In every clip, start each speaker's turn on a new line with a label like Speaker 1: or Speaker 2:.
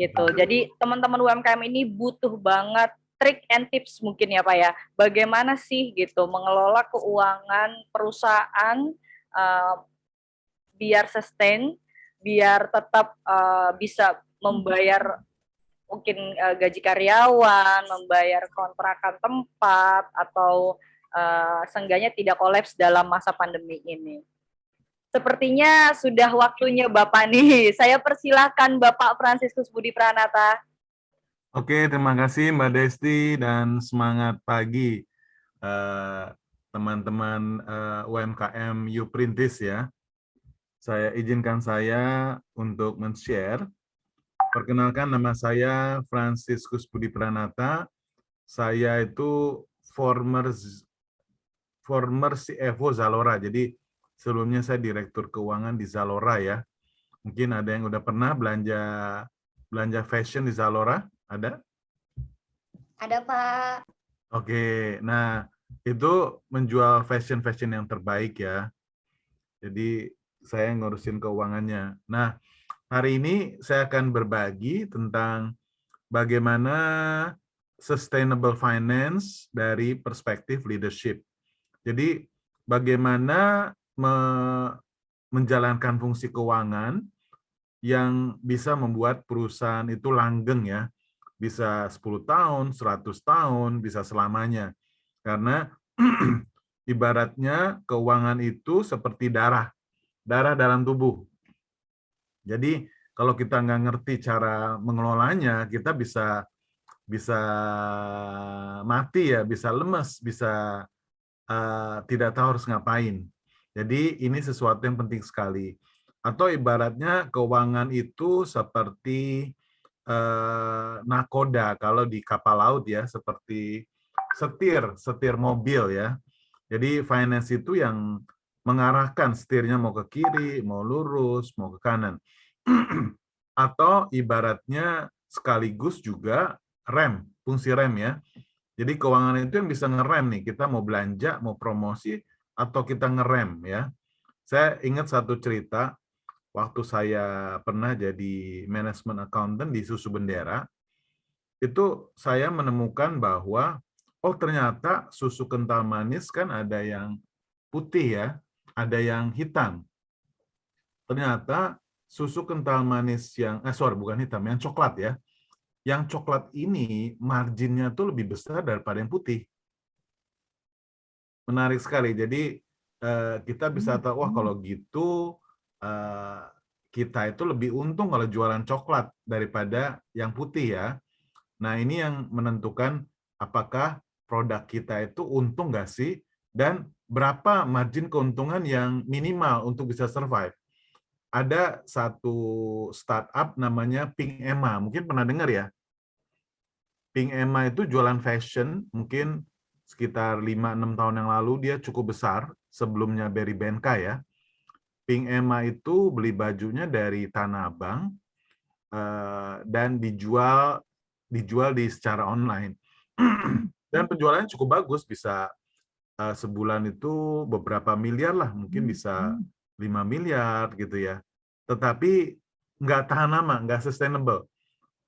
Speaker 1: Gitu. Jadi teman-teman UMKM ini butuh banget trik and tips mungkin ya Pak ya. Bagaimana sih gitu mengelola keuangan perusahaan biar sustain, biar tetap bisa membayar mungkin gaji karyawan, membayar kontrakan tempat, atau seenggaknya tidak kolaps dalam masa pandemi ini. Sepertinya sudah waktunya Bapak nih. Saya persilahkan Bapak Fransiskus Budi Pranata.
Speaker 2: Oke, terima kasih Mbak Desti dan semangat pagi teman-teman UMKM Uprintis ya. Saya izinkan saya untuk men-share. Perkenalkan, nama saya Fransiskus Budi Pranata. Saya itu former CFO Zalora. Jadi sebelumnya saya direktur keuangan di Zalora ya. Mungkin ada yang udah pernah belanja fashion di Zalora? Ada?
Speaker 3: Ada, Pak.
Speaker 2: Oke, nah itu menjual fashion yang terbaik ya. Jadi saya ngurusin keuangannya. Nah, hari ini saya akan berbagi tentang bagaimana sustainable finance dari perspektif leadership. Jadi bagaimana menjalankan fungsi keuangan yang bisa membuat perusahaan itu langgeng ya. Bisa 10 tahun, 100 tahun, bisa selamanya. Karena ibaratnya keuangan itu seperti darah dalam tubuh. Jadi kalau kita nggak ngerti cara mengelolanya, kita bisa mati ya, bisa lemes, bisa tidak tahu harus ngapain. Jadi ini sesuatu yang penting sekali. Atau ibaratnya keuangan itu seperti nakoda kalau di kapal laut ya, seperti setir mobil ya. Jadi finance itu yang mengarahkan setirnya mau ke kiri, mau lurus, mau ke kanan. Atau ibaratnya sekaligus juga rem, fungsi rem ya. Jadi keuangan itu yang bisa ngerem nih, kita mau belanja, mau promosi, atau kita ngerem ya. Saya ingat satu cerita, waktu saya pernah jadi management accountant di Susu Bendera, itu saya menemukan bahwa, oh ternyata susu kental manis kan ada yang putih ya, ada yang hitam. Ternyata susu kental manis yang, bukan hitam, yang coklat ya. Yang coklat ini marginnya tuh lebih besar daripada yang putih. Menarik sekali. Jadi kita bisa tahu, wah kalau gitu kita itu lebih untung kalau jualan coklat daripada yang putih ya. Nah ini yang menentukan apakah produk kita itu untung nggak sih, dan berapa margin keuntungan yang minimal untuk bisa survive. Ada satu startup namanya Pink Emma, mungkin pernah dengar ya. Pink Emma itu jualan fashion, mungkin sekitar 5-6 tahun yang lalu dia cukup besar, sebelumnya Berry Benka ya. Pink Emma itu beli bajunya dari Tanah Abang dan dijual di secara online. Dan penjualannya cukup bagus, bisa sebulan itu beberapa miliar lah, mungkin bisa 5 miliar gitu ya. Tetapi nggak tahan lama, nggak sustainable.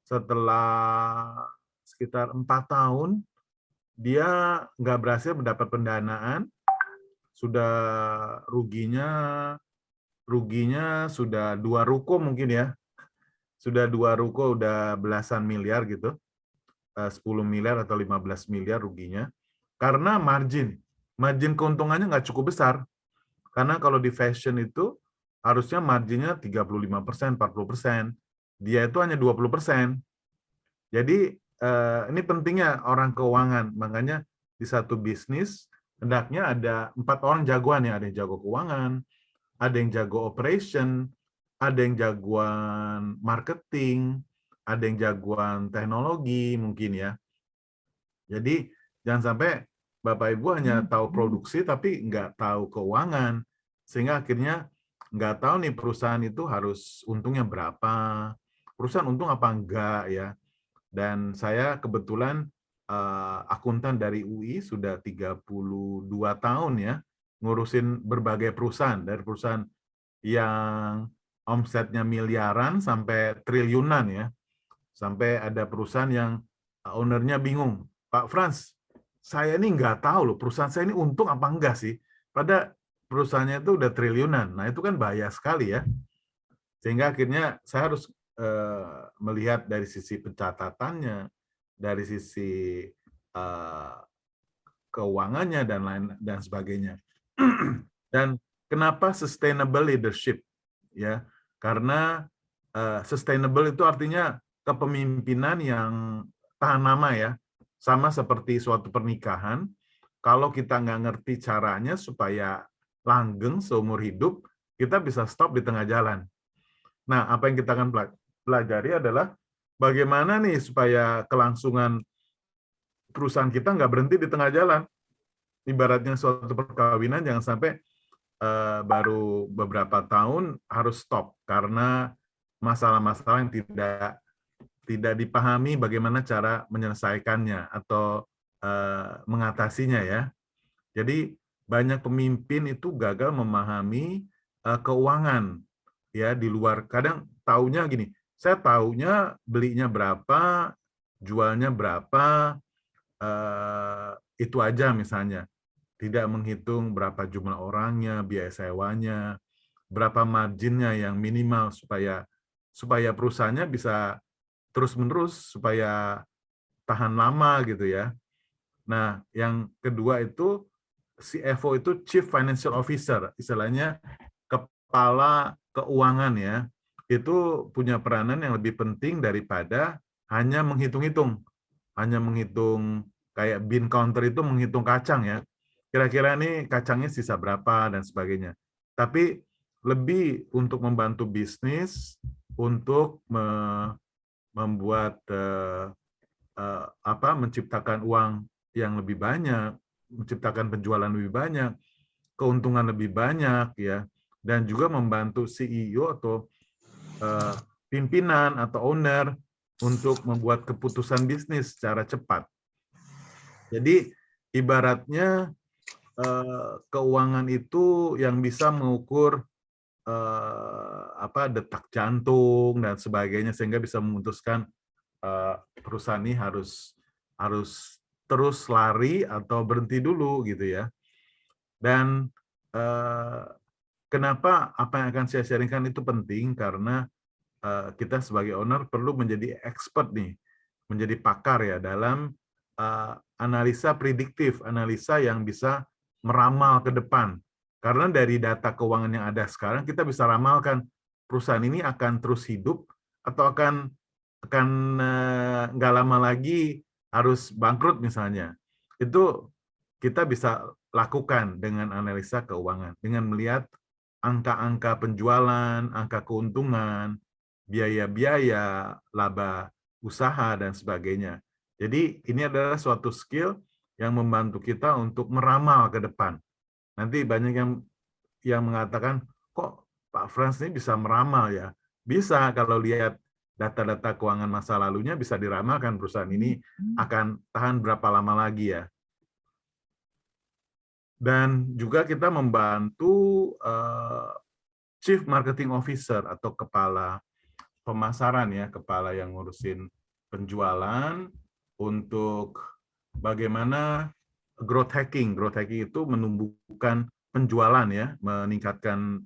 Speaker 2: Setelah sekitar 4 tahun, dia nggak berhasil mendapat pendanaan, sudah ruginya sudah 2 ruko mungkin ya, sudah 2 ruko udah belasan miliar gitu, 10 miliar atau 15 miliar ruginya, karena margin keuntungannya nggak cukup besar, karena kalau di fashion itu harusnya marginnya 35%, 40%, dia itu hanya 20%. Jadi ini pentingnya orang keuangan, makanya di satu bisnis hendaknya ada 4 orang jagoan ya, ada yang jago keuangan, ada yang jago operation, ada yang jagoan marketing, ada yang jagoan teknologi mungkin ya. Jadi jangan sampai Bapak Ibu hanya tahu produksi tapi nggak tahu keuangan, sehingga akhirnya nggak tahu nih perusahaan itu harus untungnya berapa, perusahaan untung apa enggak ya. Dan saya kebetulan akuntan dari UI sudah 32 tahun ya, ngurusin berbagai perusahaan, dari perusahaan yang omsetnya miliaran sampai triliunan ya. Sampai ada perusahaan yang ownernya bingung, Pak Frans, saya ini nggak tahu loh perusahaan saya ini untung apa enggak sih. Pada perusahaannya itu udah triliunan. Nah itu kan bahaya sekali ya. Sehingga akhirnya saya harus melihat dari sisi pencatatannya, dari sisi keuangannya dan lain dan sebagainya. Dan kenapa sustainable leadership? Ya, karena sustainable itu artinya kepemimpinan yang tahan lama ya. Sama seperti suatu pernikahan, kalau kita nggak ngerti caranya supaya langgeng seumur hidup, kita bisa stop di tengah jalan. Nah, apa yang kita akan pelajari adalah bagaimana nih supaya kelangsungan perusahaan kita nggak berhenti di tengah jalan. Ibaratnya suatu perkawinan jangan sampai baru beberapa tahun harus stop karena masalah-masalah yang tidak dipahami bagaimana cara menyelesaikannya atau mengatasinya ya. Jadi banyak pemimpin itu gagal memahami keuangan ya di luar. Kadang taunya gini, saya taunya belinya berapa, jualnya berapa, itu aja misalnya. Tidak menghitung berapa jumlah orangnya, biaya sewanya, berapa marginnya yang minimal supaya perusahaannya bisa terus-menerus supaya tahan lama gitu ya. Nah, yang kedua itu CFO itu Chief Financial Officer, istilahnya kepala keuangan ya. Itu punya peranan yang lebih penting daripada hanya menghitung-hitung. Hanya menghitung kayak bean counter itu menghitung kacang ya. Kira-kira ini kacangnya sisa berapa dan sebagainya. Tapi lebih untuk membantu bisnis untuk membuat menciptakan uang yang lebih banyak, menciptakan penjualan lebih banyak, keuntungan lebih banyak ya, dan juga membantu CEO atau pimpinan atau owner untuk membuat keputusan bisnis secara cepat. Jadi ibaratnya keuangan itu yang bisa mengukur detak jantung dan sebagainya sehingga bisa memutuskan perusahaan ini harus terus lari atau berhenti dulu gitu ya. Dan kenapa apa yang akan saya sharingkan itu penting karena kita sebagai owner perlu menjadi expert nih, menjadi pakar ya dalam analisa prediktif, analisa yang bisa meramal ke depan. Karena dari data keuangan yang ada sekarang kita bisa ramalkan perusahaan ini akan terus hidup atau akan nggak lama lagi harus bangkrut misalnya. Itu kita bisa lakukan dengan analisa keuangan, dengan melihat angka-angka penjualan, angka keuntungan, biaya-biaya, laba usaha, dan sebagainya. Jadi ini adalah suatu skill yang membantu kita untuk meramal ke depan. Nanti banyak yang mengatakan, kok Pak Frans ini bisa meramal ya? Bisa kalau lihat data-data keuangan masa lalunya bisa diramalkan perusahaan ini akan tahan berapa lama lagi ya. Dan juga kita membantu Chief Marketing Officer atau kepala pemasaran ya, kepala yang ngurusin penjualan untuk bagaimana growth hacking. Growth hacking itu menumbuhkan penjualan ya, meningkatkan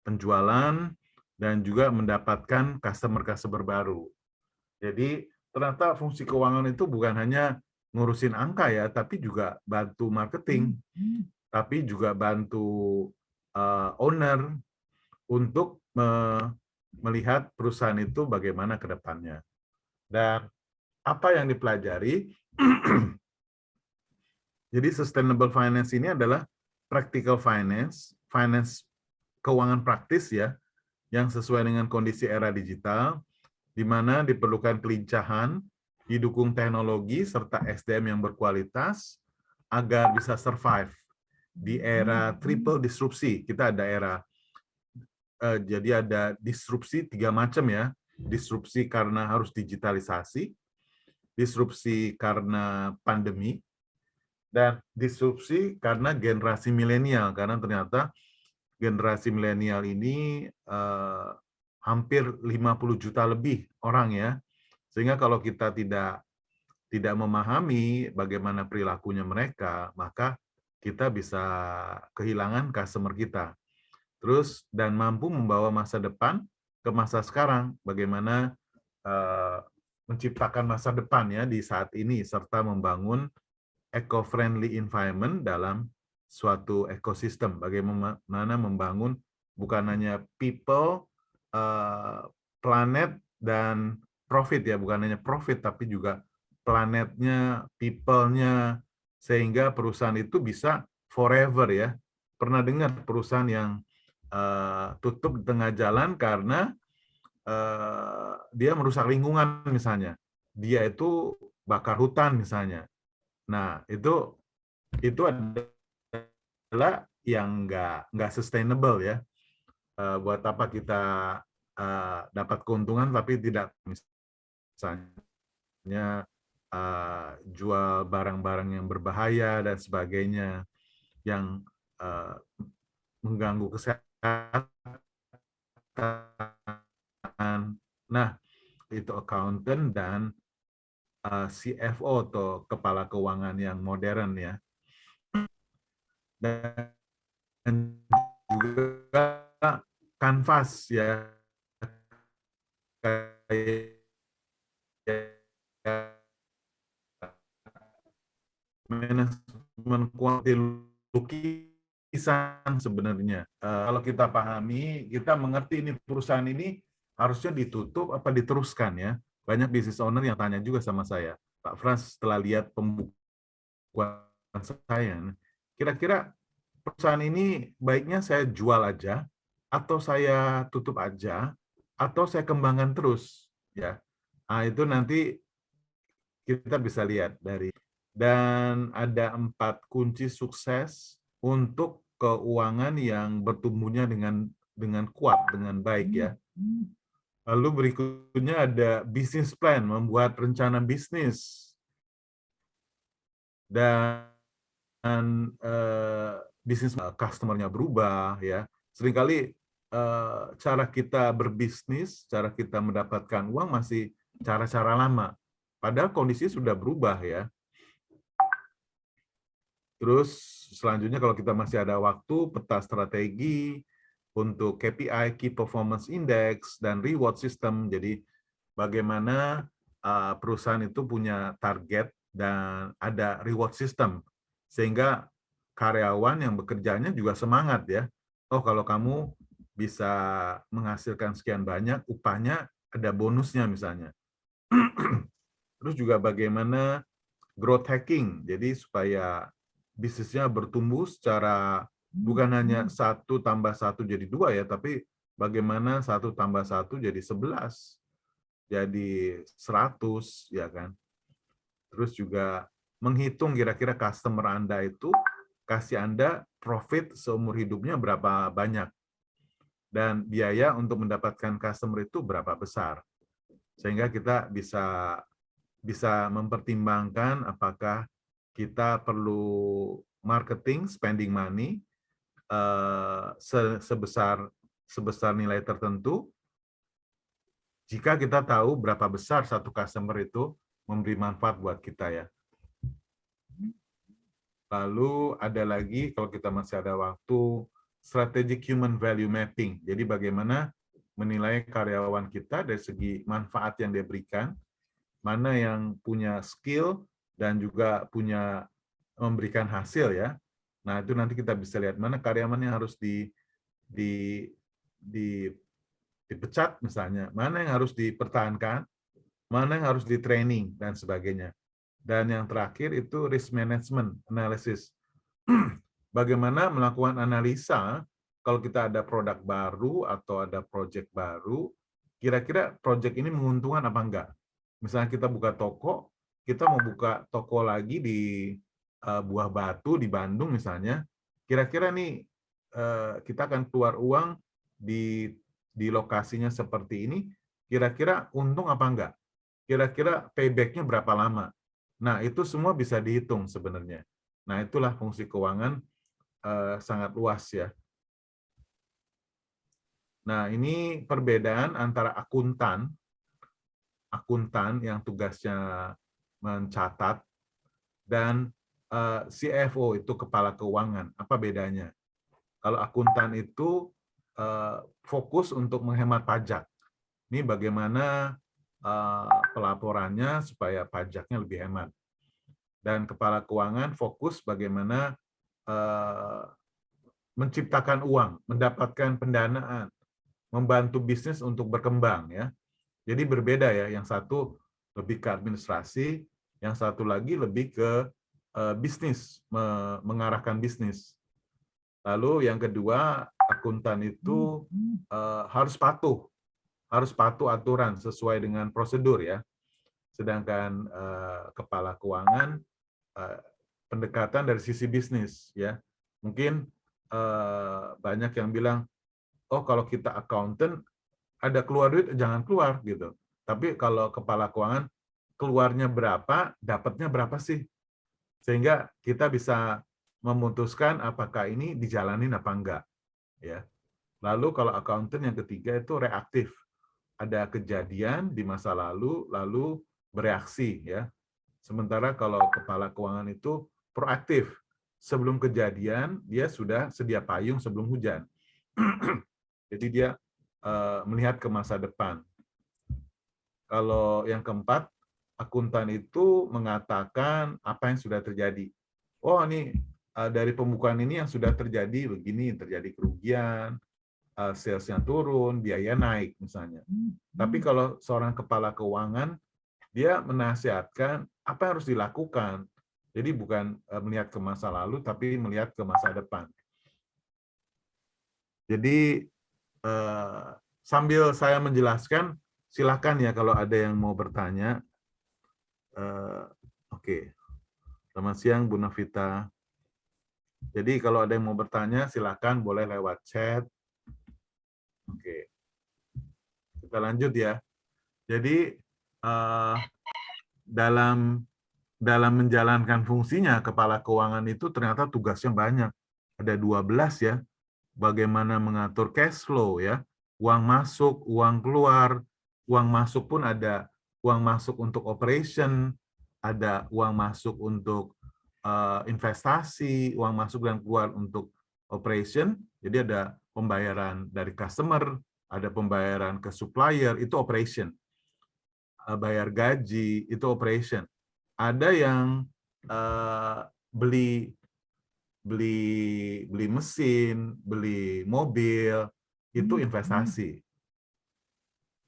Speaker 2: penjualan dan juga mendapatkan customer baru. Jadi ternyata fungsi keuangan itu bukan hanya ngurusin angka ya, tapi juga bantu marketing, tapi juga bantu owner untuk melihat perusahaan itu bagaimana ke depannya. Dan apa yang dipelajari, jadi sustainable finance ini adalah practical finance, finance keuangan praktis ya, yang sesuai dengan kondisi era digital, di mana diperlukan kelincahan, didukung teknologi, serta SDM yang berkualitas, agar bisa survive di era triple disrupsi. Kita ada era jadi ada disrupsi 3 macam ya. Disrupsi karena harus digitalisasi, disrupsi karena pandemi, dan disrupsi karena generasi milenial. Karena ternyata generasi milenial ini hampir 50 juta lebih orang ya, Sehingga kalau kita tidak memahami bagaimana perilakunya mereka, maka kita bisa kehilangan customer kita. Terus dan mampu membawa masa depan ke masa sekarang, bagaimana menciptakan masa depan ya di saat ini serta membangun eco-friendly environment dalam suatu ekosistem. Bagaimana membangun bukan hanya people, planet dan profit ya, bukan hanya profit tapi juga planetnya, people-nya, sehingga perusahaan itu bisa forever ya. Pernah dengar perusahaan yang tutup di tengah jalan karena dia merusak lingkungan misalnya. Dia itu bakar hutan misalnya. Nah, itu adalah yang nggak sustainable ya. Buat apa kita dapat keuntungan tapi tidak misalnya jual barang-barang yang berbahaya dan sebagainya yang mengganggu kesehatan. Nah, itu accountant dan CFO atau kepala keuangan yang modern ya. Dan juga kanvas ya, kayak manajemen kuantitas lukisan sebenarnya. Kalau kita pahami, kita mengerti ini perusahaan ini harusnya ditutup apa diteruskan ya. Banyak business owner yang tanya juga sama saya, Pak Frans, setelah lihat pembukuan saya, kira-kira perusahaan ini baiknya saya jual aja, atau saya tutup aja, atau saya kembangkan terus, ya. Nah, itu nanti kita bisa lihat dari, dan ada 4 kunci sukses untuk keuangan yang bertumbuhnya dengan kuat, dengan baik ya. Lalu berikutnya ada business plan, membuat rencana bisnis. Dan bisnis customer-nya berubah ya. Seringkali cara kita berbisnis, cara kita mendapatkan uang masih cara-cara lama. Padahal kondisi sudah berubah ya. Terus selanjutnya kalau kita masih ada waktu, peta strategi untuk KPI, Key Performance Index, dan reward system. Jadi bagaimana perusahaan itu punya target dan ada reward system. Sehingga karyawan yang bekerjanya juga semangat ya. Oh, kalau kamu bisa menghasilkan sekian banyak, upahnya ada bonusnya misalnya. Terus juga bagaimana growth hacking, jadi supaya bisnisnya bertumbuh secara bukan hanya 1 tambah 1 jadi 2 ya, tapi bagaimana 1 tambah 1 jadi 11, jadi 100 ya kan. Terus juga menghitung kira-kira customer Anda itu kasih Anda profit seumur hidupnya berapa banyak, dan biaya untuk mendapatkan customer itu berapa besar, sehingga kita bisa mempertimbangkan apakah kita perlu marketing, spending money sebesar nilai tertentu jika kita tahu berapa besar satu customer itu memberi manfaat buat kita ya. Lalu ada lagi, kalau kita masih ada waktu, strategic human value mapping. Jadi bagaimana menilai karyawan kita dari segi manfaat yang dia berikan, mana yang punya skill dan juga punya memberikan hasil ya. Nah, itu nanti kita bisa lihat mana karyawan yang harus dipecat misalnya, mana yang harus dipertahankan, mana yang harus di training dan sebagainya. Dan yang terakhir itu risk management analysis. Bagaimana melakukan analisa kalau kita ada produk baru atau ada project baru, kira-kira project ini menguntungkan apa enggak? Misalnya kita buka toko, kita mau buka toko lagi di Buah Batu di Bandung misalnya, kira-kira nih kita akan keluar uang di lokasinya seperti ini, kira-kira untung apa enggak? Kira-kira payback-nya berapa lama? Nah, itu semua bisa dihitung sebenarnya. Nah, itulah fungsi keuangan sangat luas ya. Nah, ini perbedaan antara akuntan akuntan yang tugasnya mencatat, dan CFO itu kepala keuangan. Apa bedanya? Kalau akuntan itu fokus untuk menghemat pajak. Ini bagaimana pelaporannya supaya pajaknya lebih hemat. Dan kepala keuangan fokus bagaimana menciptakan uang, mendapatkan pendanaan, membantu bisnis untuk berkembang, ya. Jadi berbeda ya, yang satu lebih ke administrasi, yang satu lagi lebih ke bisnis, mengarahkan bisnis. Lalu yang kedua, akuntan itu harus patuh aturan sesuai dengan prosedur, ya. Sedangkan kepala keuangan pendekatan dari sisi bisnis, ya. Mungkin banyak yang bilang, oh kalau kita accountant ada keluar duit jangan keluar gitu. Tapi kalau kepala keuangan keluarnya berapa, dapatnya berapa sih? Sehingga kita bisa memutuskan apakah ini dijalanin apa enggak, ya. Lalu kalau accountant yang ketiga itu reaktif. Ada kejadian di masa lalu bereaksi, ya. Sementara kalau kepala keuangan itu proaktif. Sebelum kejadian dia sudah sedia payung sebelum hujan. Jadi dia melihat ke masa depan. Kalau yang keempat, akuntan itu mengatakan apa yang sudah terjadi. Oh, ini dari pembukuan ini yang sudah terjadi begini, terjadi kerugian, salesnya turun, biaya naik misalnya. Tapi kalau seorang kepala keuangan, dia menasihatkan apa yang harus dilakukan. Jadi bukan melihat ke masa lalu, tapi melihat ke masa depan. Jadi sambil saya menjelaskan, silakan ya kalau ada yang mau bertanya. Oke. Selamat siang Bu Novita. Jadi kalau ada yang mau bertanya, silakan boleh lewat chat. Oke. Kita lanjut ya. Jadi dalam menjalankan fungsinya kepala keuangan itu ternyata tugasnya banyak. Ada 12 ya. Bagaimana mengatur cash flow ya. Uang masuk, uang keluar. Uang masuk pun ada uang masuk untuk operation, ada uang masuk untuk investasi, uang masuk dan keluar untuk operation. Jadi ada pembayaran dari customer, ada pembayaran ke supplier, itu operation. Bayar gaji, itu operation. Ada yang beli mesin, beli mobil, itu investasi.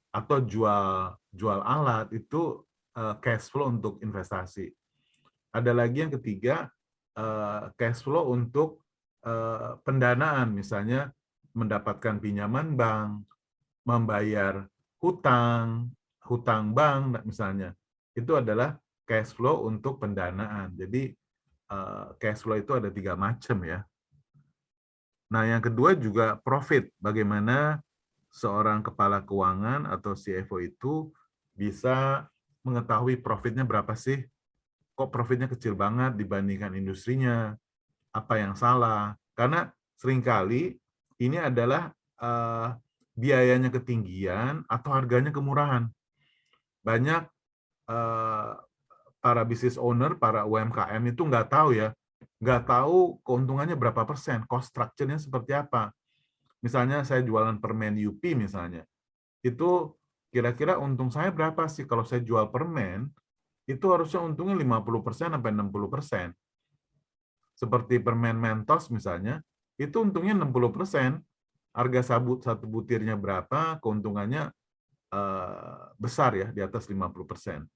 Speaker 2: Atau jual alat, itu cash flow untuk investasi. Ada lagi yang ketiga, cash flow untuk pendanaan, misalnya mendapatkan pinjaman bank, membayar hutang bank misalnya. Itu adalah cash flow untuk pendanaan. Jadi cash flow itu ada 3 macam ya. Nah, yang kedua juga profit. Bagaimana seorang kepala keuangan atau CFO itu bisa mengetahui profitnya berapa sih? Kok profitnya kecil banget dibandingkan industrinya? Apa yang salah? Karena seringkali ini adalah biayanya ketinggian atau harganya kemurahan. Banyak para business owner, para UMKM itu nggak tahu ya, nggak tahu keuntungannya berapa persen, cost structure-nya seperti apa. Misalnya saya jualan permen Yupi misalnya, itu kira-kira untung saya berapa sih kalau saya jual permen, itu harusnya untungnya 50% sampai 60%. Seperti permen Mentos misalnya, itu untungnya 60%. Harga satu butirnya berapa, keuntungannya besar ya, di atas 50%.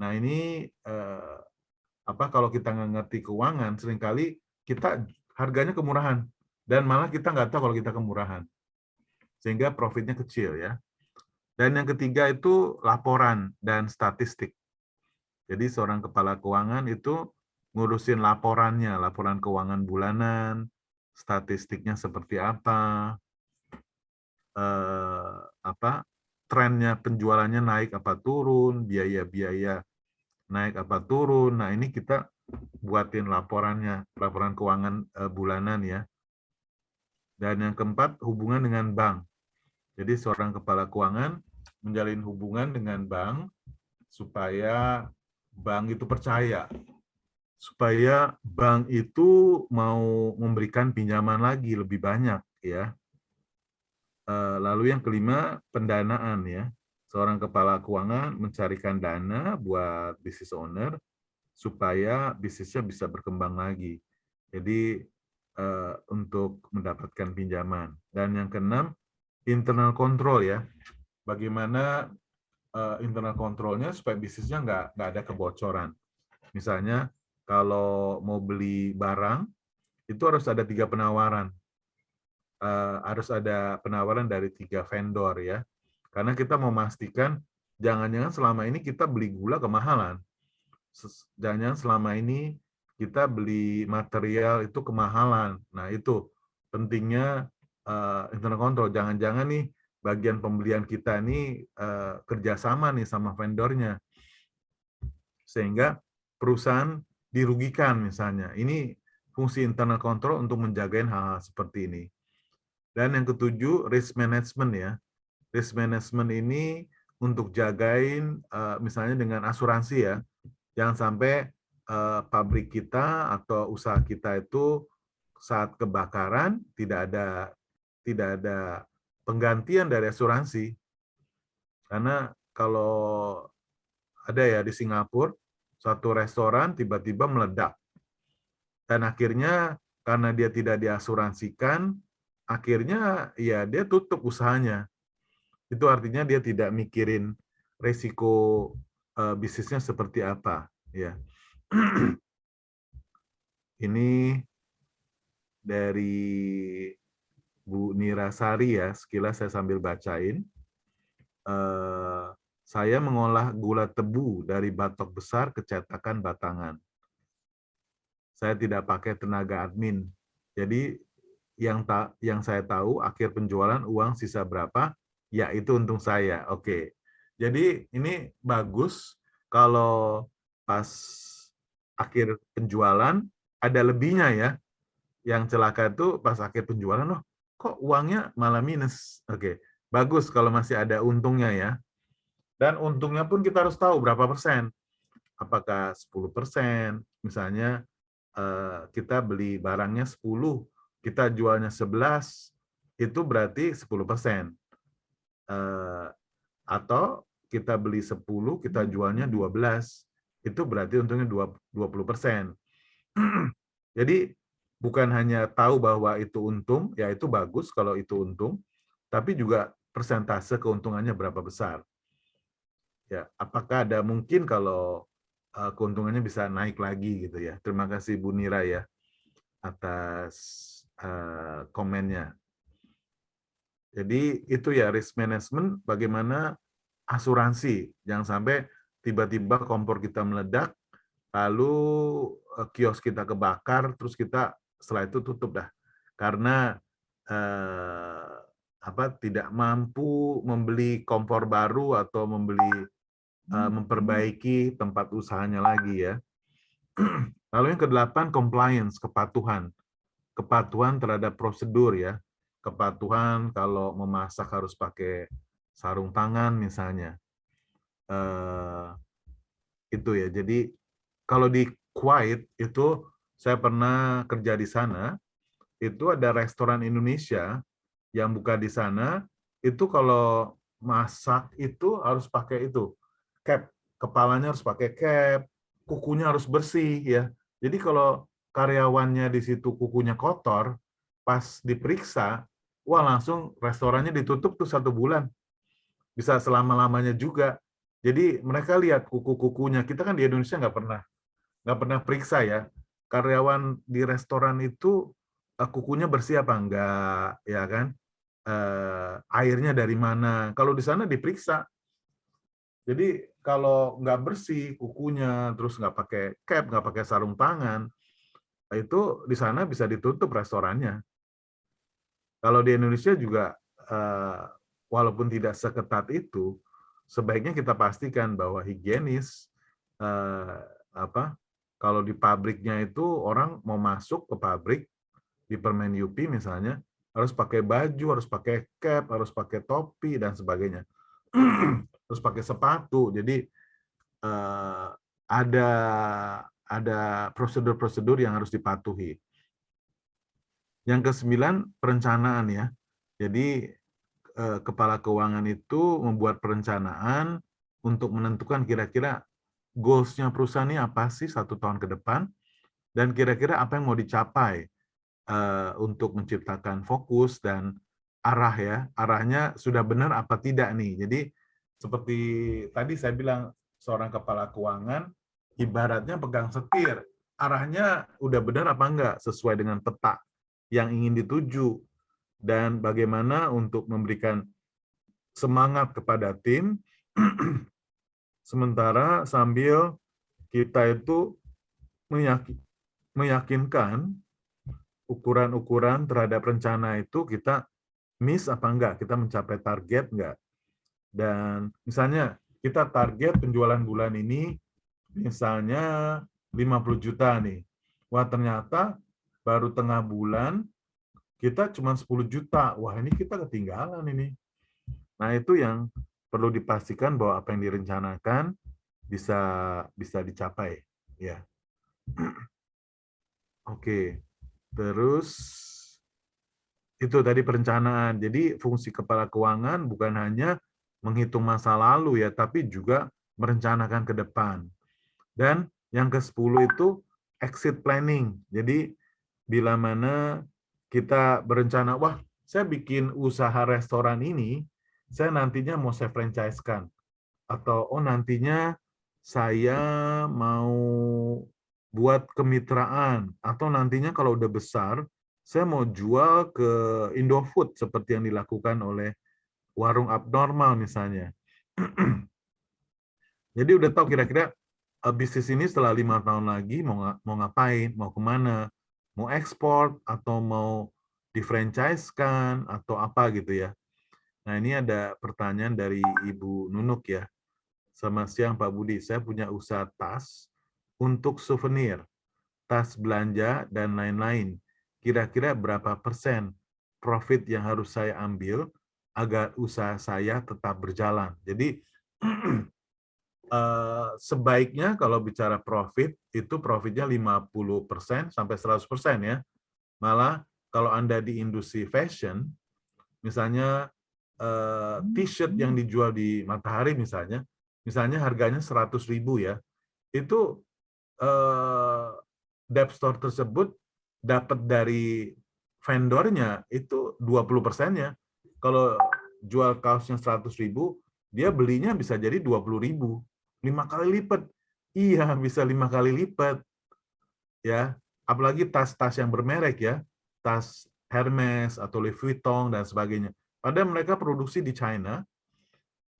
Speaker 2: Nah ini kalau kita nggak ngerti keuangan, seringkali kita harganya kemurahan dan malah kita nggak tahu kalau kita kemurahan, sehingga profitnya kecil ya. Dan yang ketiga itu laporan dan statistik. Jadi seorang kepala keuangan itu ngurusin laporannya, laporan keuangan bulanan, statistiknya seperti apa, trennya penjualannya naik apa turun, biaya-biaya naik apa turun. Nah, ini kita buatin laporannya, laporan keuangan bulanan ya. Dan yang keempat, hubungan dengan bank. Jadi seorang kepala keuangan menjalin hubungan dengan bank supaya bank itu percaya, supaya bank itu mau memberikan pinjaman lagi lebih banyak ya. Lalu yang kelima, pendanaan ya. Seorang kepala keuangan mencarikan dana buat business owner supaya bisnisnya bisa berkembang lagi. Jadi untuk mendapatkan pinjaman. Dan yang keenam, internal control ya. Bagaimana internal controlnya supaya bisnisnya nggak ada kebocoran. Misalnya kalau mau beli barang, itu harus ada 3 penawaran. Harus ada penawaran dari 3 vendor ya. Karena kita memastikan jangan-jangan selama ini kita beli gula kemahalan. Jangan-jangan selama ini kita beli material itu kemahalan. Nah, itu pentingnya internal control. Jangan-jangan nih bagian pembelian kita ini kerjasama nih sama vendornya. Sehingga perusahaan dirugikan misalnya. Ini fungsi internal control untuk menjagain hal-hal seperti ini. Dan yang ketujuh, risk management ya. Risk management ini untuk jagain misalnya dengan asuransi ya. Jangan sampai pabrik kita atau usaha kita itu saat kebakaran tidak ada penggantian dari asuransi. Karena kalau ada ya di Singapura, satu restoran tiba-tiba meledak. Dan akhirnya karena dia tidak diasuransikan, akhirnya ya dia tutup usahanya. Itu artinya dia tidak mikirin resiko bisnisnya seperti apa ya. Ini dari Bu Nirasari ya, sekilas saya sambil bacain. Saya mengolah gula tebu dari batok besar ke cetakan batangan. Saya tidak pakai tenaga admin. Jadi yang saya tahu akhir penjualan uang sisa berapa, ya itu untung saya. Oke. Jadi ini bagus kalau pas akhir penjualan ada lebihnya ya. Yang celaka itu pas akhir penjualan, loh kok uangnya malah minus. Oke. Bagus kalau masih ada untungnya ya. Dan untungnya pun kita harus tahu berapa persen. Apakah 10%, misalnya kita beli barangnya 10, kita jualnya 11, itu berarti 10%. Atau kita beli 10, kita jualnya 12, itu berarti untungnya 20%. Jadi bukan hanya tahu bahwa itu untung, ya itu bagus kalau itu untung, tapi juga persentase keuntungannya berapa besar. Ya, apakah ada mungkin kalau keuntungannya bisa naik lagi gitu ya. Terima kasih Bu Nira ya atas komennya. Jadi itu ya risk management, bagaimana asuransi. Jangan sampai tiba-tiba kompor kita meledak, lalu kios kita kebakar, terus kita setelah itu tutup dah. Karena tidak mampu membeli kompor baru atau memperbaiki tempat usahanya lagi ya. Lalu yang ke-8, compliance, kepatuhan. Kepatuhan terhadap prosedur ya. Kepatuhan kalau memasak harus pakai sarung tangan misalnya. Itu ya. Jadi kalau di Kuwait itu saya pernah kerja di sana, itu ada restoran Indonesia yang buka di sana, itu kalau masak itu harus pakai itu cap, kepalanya harus pakai cap, kukunya harus bersih ya. Jadi kalau karyawannya di situ kukunya kotor, pas diperiksa, wah langsung restorannya ditutup tuh 1 bulan. Bisa selama-lamanya juga. Jadi mereka lihat kuku-kukunya. Kita kan di Indonesia nggak pernah periksa ya. Karyawan di restoran itu kukunya bersih apa enggak, ya kan? Airnya dari mana? Kalau di sana diperiksa. Jadi kalau nggak bersih kukunya, terus nggak pakai cap, nggak pakai sarung tangan, itu di sana bisa ditutup restorannya. Kalau di Indonesia juga, walaupun tidak seketat itu, sebaiknya kita pastikan bahwa higienis. Kalau di pabriknya itu orang mau masuk ke pabrik, di Permen UP misalnya, harus pakai baju, harus pakai cap, harus pakai topi, dan sebagainya. terus pakai sepatu. Jadi ada prosedur-prosedur yang harus dipatuhi. Yang ke-9, perencanaan ya. Jadi kepala keuangan itu membuat perencanaan untuk menentukan kira-kira goals-nya perusahaan ini apa sih 1 tahun ke depan, dan kira-kira apa yang mau dicapai untuk menciptakan fokus dan arah ya. Arahnya sudah benar apa tidak nih. Jadi seperti tadi saya bilang, seorang kepala keuangan ibaratnya pegang setir. Arahnya udah benar apa enggak sesuai dengan peta yang ingin dituju, dan bagaimana untuk memberikan semangat kepada tim sementara sambil kita itu meyakinkan ukuran-ukuran terhadap rencana itu kita miss apa enggak, kita mencapai target enggak. Dan misalnya kita target penjualan bulan ini misalnya 50 juta nih. Wah, ternyata baru tengah bulan kita cuma 10 juta. Wah, ini kita ketinggalan ini. Nah, itu yang perlu dipastikan bahwa apa yang direncanakan bisa dicapai, ya. Oke. Terus itu tadi perencanaan. Jadi fungsi kepala keuangan bukan hanya menghitung masa lalu ya, tapi juga merencanakan ke depan. Dan yang ke-10 itu exit planning. Jadi bila mana kita berencana, wah, saya bikin usaha restoran ini, saya nantinya mau saya franchise-kan. Atau, oh nantinya saya mau buat kemitraan. Atau nantinya kalau udah besar, saya mau jual ke Indofood seperti yang dilakukan oleh warung abnormal misalnya. Jadi udah tahu kira-kira bisnis ini setelah 5 tahun lagi mau ngapain, mau kemana, mau ekspor atau mau di-franchise-kan atau apa gitu ya. Nah, ini ada pertanyaan dari Ibu Nunuk ya. Selamat siang Pak Budi, saya punya usaha tas untuk souvenir, tas belanja dan lain-lain. Kira-kira berapa persen profit yang harus saya ambil agar usaha saya tetap berjalan? Jadi sebaiknya kalau bicara profit, itu profitnya 50% sampai 100% ya. Malah kalau Anda di industri fashion, misalnya t-shirt yang dijual di Matahari misalnya harganya 100.000 ya, itu dep store tersebut dapat dari vendornya itu 20%-nya. Kalau jual kaosnya 100.000, dia belinya bisa jadi 20.000. 5 kali lipat. Iya, bisa 5 kali lipat. Ya, apalagi tas-tas yang bermerek ya, tas Hermes atau Louis Vuitton dan sebagainya. Padahal mereka produksi di China,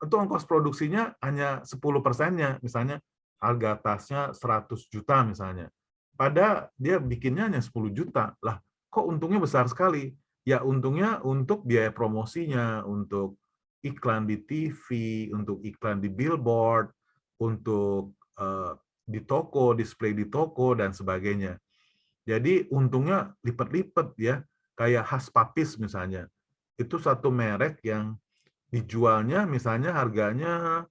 Speaker 2: itu ongkos produksinya hanya 10%-nya, misalnya harga tasnya 100 juta misalnya. Padahal dia bikinnya hanya 10 juta. Lah, kok untungnya besar sekali? Ya, untungnya untuk biaya promosinya, untuk iklan di TV, untuk iklan di billboard, untuk di toko, display di toko, dan sebagainya. Jadi untungnya lipat-lipat ya, kayak Haspapis misalnya. Itu satu merek yang dijualnya misalnya harganya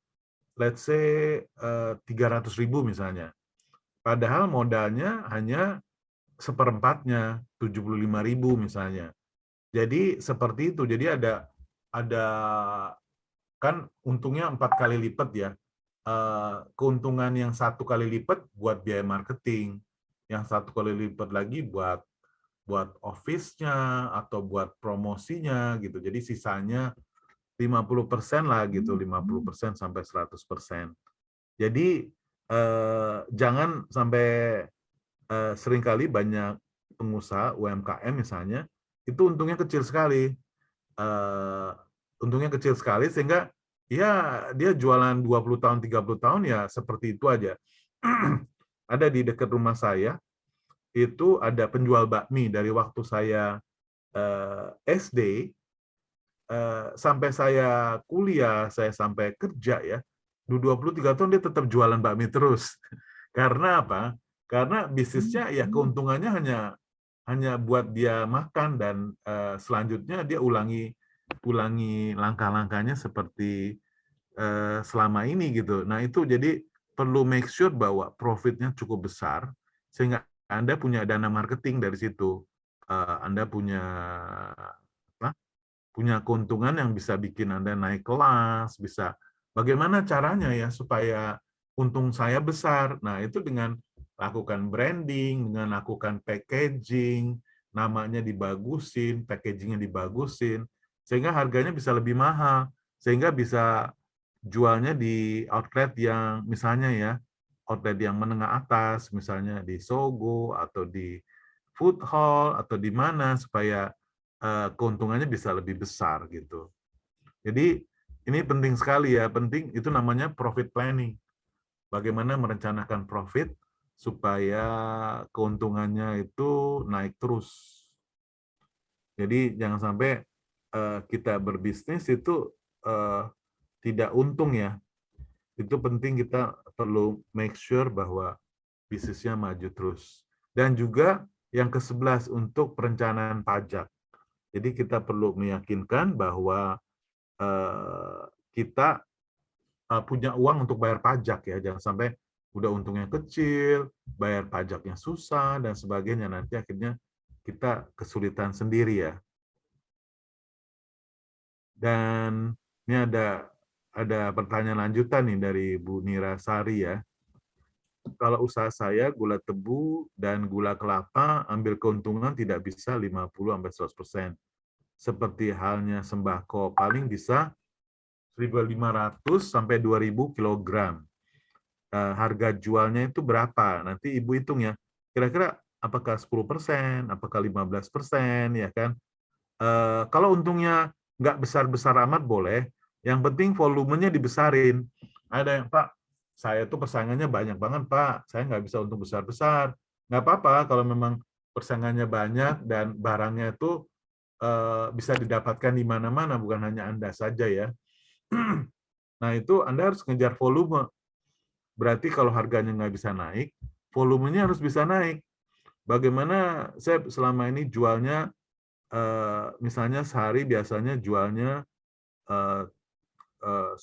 Speaker 2: let's say 300.000 misalnya. Padahal modalnya hanya seperempatnya, 75.000 misalnya. Jadi seperti itu. Jadi ada kan untungnya 4 kali lipat ya. Keuntungan yang 1 kali lipat buat biaya marketing, yang 1 kali lipat lagi buat office-nya atau buat promosinya gitu. Jadi sisanya 50% lah gitu, 50% sampai 100%. Jadi jangan sampai seringkali banyak pengusaha UMKM misalnya itu untungnya kecil sekali. Untungnya kecil sekali sehingga ya dia jualan 20 tahun, 30 tahun ya seperti itu aja. Ada di dekat rumah saya, itu ada penjual bakmi dari waktu saya SD sampai saya kuliah, saya sampai kerja ya, 23 tahun dia tetap jualan bakmi terus. Karena apa? Karena bisnisnya ya keuntungannya hanya buat dia makan dan selanjutnya dia ulangi langkah-langkahnya seperti selama ini gitu. Nah itu jadi perlu make sure bahwa profitnya cukup besar sehingga Anda punya dana marketing dari situ. Anda punya apa? Punya keuntungan yang bisa bikin Anda naik kelas, bisa bagaimana caranya ya supaya untung saya besar. Nah, itu dengan lakukan branding, dengan lakukan packaging, namanya dibagusin, packagingnya dibagusin, sehingga harganya bisa lebih mahal, sehingga bisa jualnya di outlet yang misalnya ya, outlet yang menengah atas, misalnya di Sogo atau di food hall atau di mana supaya keuntungannya bisa lebih besar gitu. Jadi ini penting sekali ya, penting itu namanya profit planning. Bagaimana merencanakan profit supaya keuntungannya itu naik terus. Jadi jangan sampai kita berbisnis itu tidak untung ya. Itu penting, kita perlu make sure bahwa bisnisnya maju terus. Dan juga yang ke-11 untuk perencanaan pajak. Jadi kita perlu meyakinkan bahwa kita punya uang untuk bayar pajak ya, jangan sampai udah untungnya kecil, bayar pajaknya susah dan sebagainya, nanti akhirnya kita kesulitan sendiri ya. Dan ini ada pertanyaan lanjutan nih dari Bu Nira Sari ya. Kalau usaha saya gula tebu dan gula kelapa ambil keuntungan tidak bisa 50-100%. Seperti halnya sembako, paling bisa 1.500 sampai 2.000 kilogram. Harga jualnya itu berapa? Nanti Ibu hitung ya. Kira-kira apakah 10%, apakah 15%, ya kan? Kalau untungnya nggak besar-besar amat boleh, yang penting volumenya dibesarin. Ada yang, Pak, saya tuh persaingannya banyak banget, Pak. Saya nggak bisa untung besar-besar. Nggak apa-apa kalau memang persaingannya banyak dan barangnya itu bisa didapatkan di mana-mana, bukan hanya Anda saja ya. Nah, itu Anda harus ngejar volume. Berarti kalau harganya nggak bisa naik, volumenya harus bisa naik. Bagaimana saya selama ini jualnya, misalnya sehari biasanya jualnya 10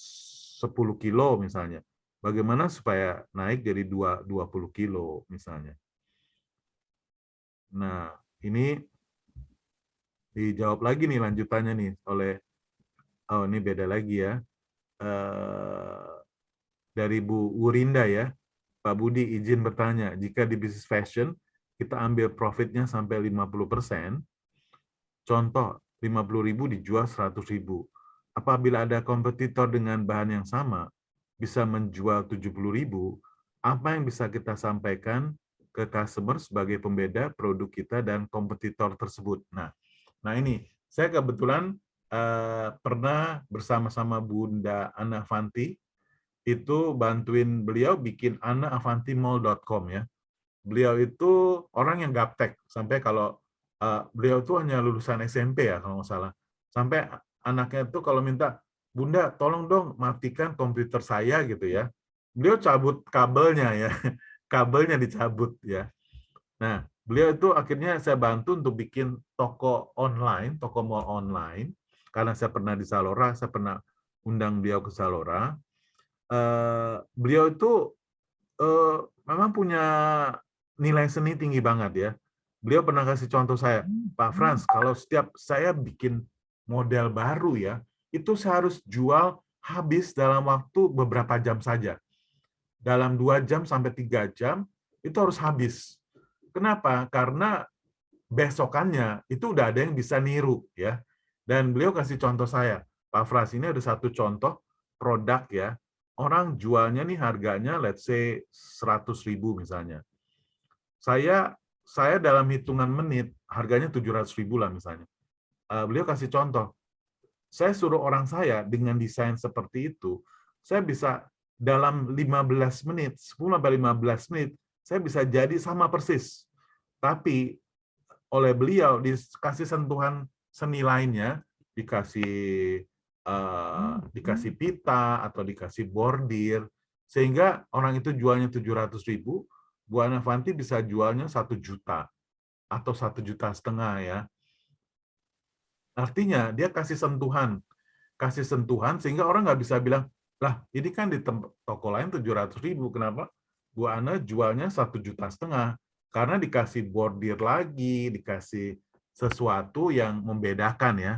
Speaker 2: kilo misalnya. Bagaimana supaya naik jadi 20 kilo misalnya. Nah, ini dijawab lagi nih lanjutannya nih oleh, oh ini beda lagi ya. Dari Bu Wurinda ya. Pak Budi izin bertanya, jika di bisnis fashion kita ambil profitnya sampai 50%, contoh 50.000 dijual 100.000. Apabila ada kompetitor dengan bahan yang sama bisa menjual 70.000, apa yang bisa kita sampaikan ke customer sebagai pembeda produk kita dan kompetitor tersebut? Nah ini saya kebetulan pernah bersama-sama Bunda Ana Fanti itu bantuin beliau bikin anaavantimall.com ya. Beliau itu orang yang gaptek, sampai kalau beliau itu hanya lulusan SMP ya kalau nggak salah. Sampai anaknya itu kalau minta, Bunda tolong dong matikan komputer saya gitu ya. Beliau cabut kabelnya ya, kabelnya dicabut ya. Nah, beliau itu akhirnya saya bantu untuk bikin toko online, toko mall online. Karena saya pernah di Zalora, saya pernah undang beliau ke Zalora. Beliau itu memang punya nilai seni tinggi banget ya. Beliau pernah kasih contoh saya, Pak Frans, kalau setiap saya bikin model baru ya, itu saya harus jual habis dalam waktu beberapa jam saja. Dalam 2 jam sampai 3 jam, itu harus habis. Kenapa? Karena besokannya itu udah ada yang bisa niru ya. Dan beliau kasih contoh saya, Pak Frans, ini ada satu contoh produk ya, orang jualnya nih harganya let's say 100.000 misalnya. Saya dalam hitungan menit harganya 700.000 lah misalnya. Beliau kasih contoh, saya suruh orang saya dengan desain seperti itu, saya bisa dalam 15 menit, 10-15 menit, saya bisa jadi sama persis. Tapi oleh beliau dikasih sentuhan seni lainnya, dikasih pita atau dikasih bordir, sehingga orang itu jualnya 700.000, Bu Ana Fanti bisa jualnya 1 juta atau 1,5 juta ya. Artinya dia kasih sentuhan sehingga orang nggak bisa bilang, Lah, ini kan di toko lain 700.000, kenapa Bu Ana jualnya 1,5 juta? Karena dikasih bordir lagi, dikasih sesuatu yang membedakan ya.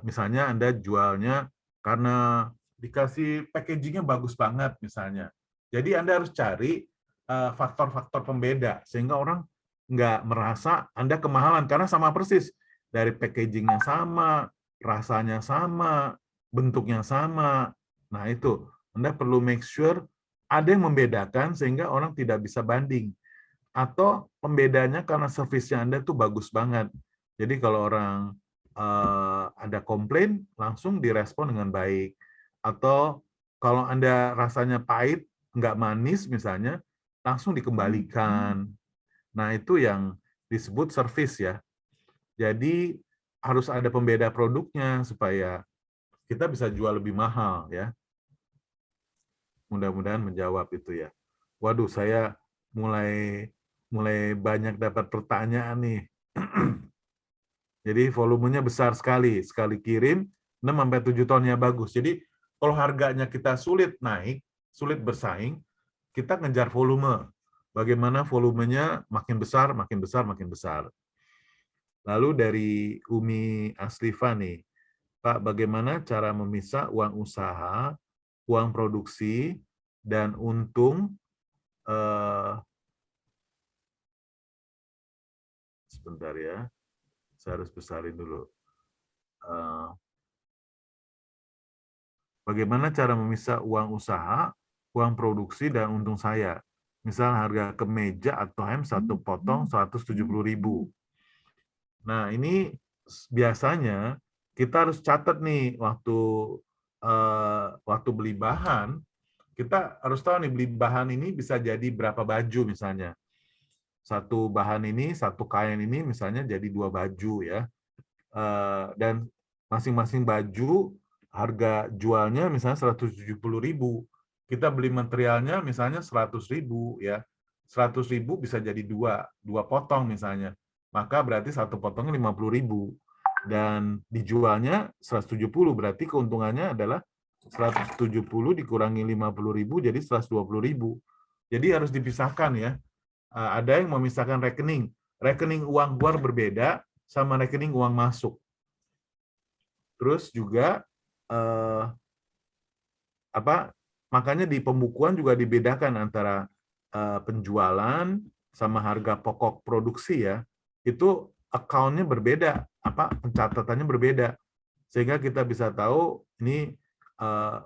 Speaker 2: Misalnya Anda jualnya karena dikasih packagingnya bagus banget misalnya. Jadi Anda harus cari faktor-faktor pembeda sehingga orang nggak merasa Anda kemahalan karena sama persis. Dari packagingnya sama, rasanya sama, bentuknya sama. Nah itu, Anda perlu make sure ada yang membedakan sehingga orang tidak bisa banding. Atau pembedanya karena servisnya Anda tuh bagus banget. Jadi kalau orang ada komplain, langsung direspon dengan baik. Atau kalau Anda rasanya pahit, nggak manis misalnya, langsung dikembalikan. Nah, itu yang disebut service ya. Jadi harus ada pembeda produknya supaya kita bisa jual lebih mahal ya. Mudah-mudahan menjawab itu ya. Waduh, saya mulai banyak dapat pertanyaan nih. Jadi volumenya besar sekali. Sekali kirim 6-7 tonnya bagus. Jadi kalau harganya kita sulit naik, sulit bersaing, kita ngejar volume. Bagaimana volumenya makin besar, makin besar, makin besar. Lalu dari Umi Aslifa nih, Pak, bagaimana cara memisah uang usaha, uang produksi, dan untung sebentar ya, saya harus besarin dulu. Bagaimana cara memisah uang usaha, uang produksi, dan untung saya? Misal harga kemeja atau hem satu potong 170.000. Nah, ini biasanya kita harus catat nih waktu beli bahan, kita harus tahu nih beli bahan ini bisa jadi berapa baju misalnya. Satu bahan ini, satu kain ini misalnya jadi 2 baju ya. Dan masing-masing baju harga jualnya misalnya 170.000. Kita beli materialnya misalnya 100.000 ya. 100.000 bisa jadi dua potong misalnya. Maka berarti satu potongnya 50.000 dan dijualnya 170, berarti keuntungannya adalah 170 dikurangi 50.000 jadi 120.000. Jadi harus dipisahkan ya. Ada yang memisahkan rekening. Rekening uang keluar berbeda sama rekening uang masuk. Terus juga makanya di pembukuan juga dibedakan antara penjualan sama harga pokok produksi ya. Itu account-nya berbeda, pencatatannya berbeda. Sehingga kita bisa tahu ini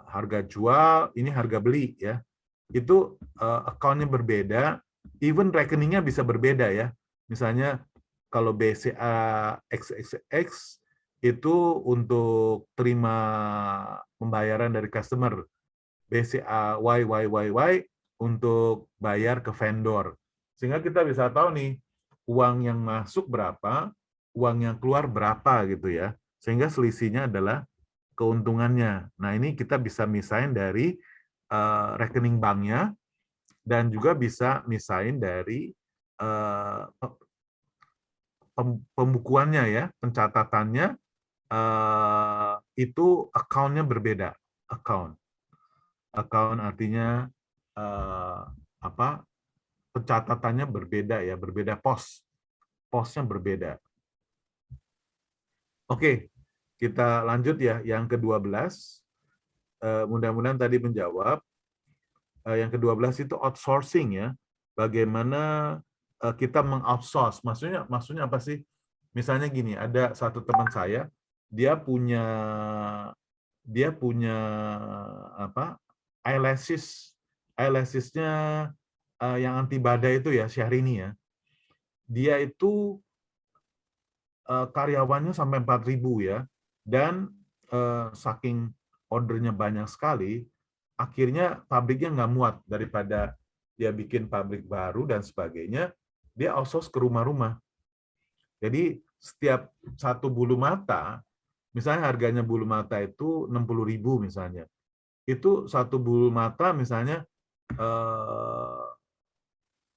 Speaker 2: harga jual, ini harga beli ya. Itu account-nya berbeda, even rekeningnya bisa berbeda ya. Misalnya kalau BCA XXX itu untuk terima pembayaran dari customer, BCA YYYY untuk bayar ke vendor. Sehingga kita bisa tahu nih, uang yang masuk berapa, uang yang keluar berapa gitu ya. Sehingga selisihnya adalah keuntungannya. Nah, ini kita bisa misahin dari rekening banknya dan juga bisa misahin dari pembukuannya ya, pencatatannya itu account-nya berbeda. Account artinya pencatatannya berbeda ya, berbeda posnya berbeda. Oke, kita lanjut ya, yang ke-12. Mudah-mudahan tadi menjawab. Yang ke-12 itu outsourcing ya. Bagaimana kita mengoutsource. Maksudnya apa sih? Misalnya gini, ada satu teman saya, dia punya eyelashes-nya yang anti badai itu ya, Syahrini ya. Dia itu karyawannya sampai 4.000 ya, dan saking ordernya banyak sekali, akhirnya pabriknya nggak muat, daripada dia bikin pabrik baru dan sebagainya, dia outsource ke rumah-rumah. Jadi setiap satu bulu mata, misalnya harganya bulu mata itu 60.000 misalnya, itu satu bulu mata misalnya,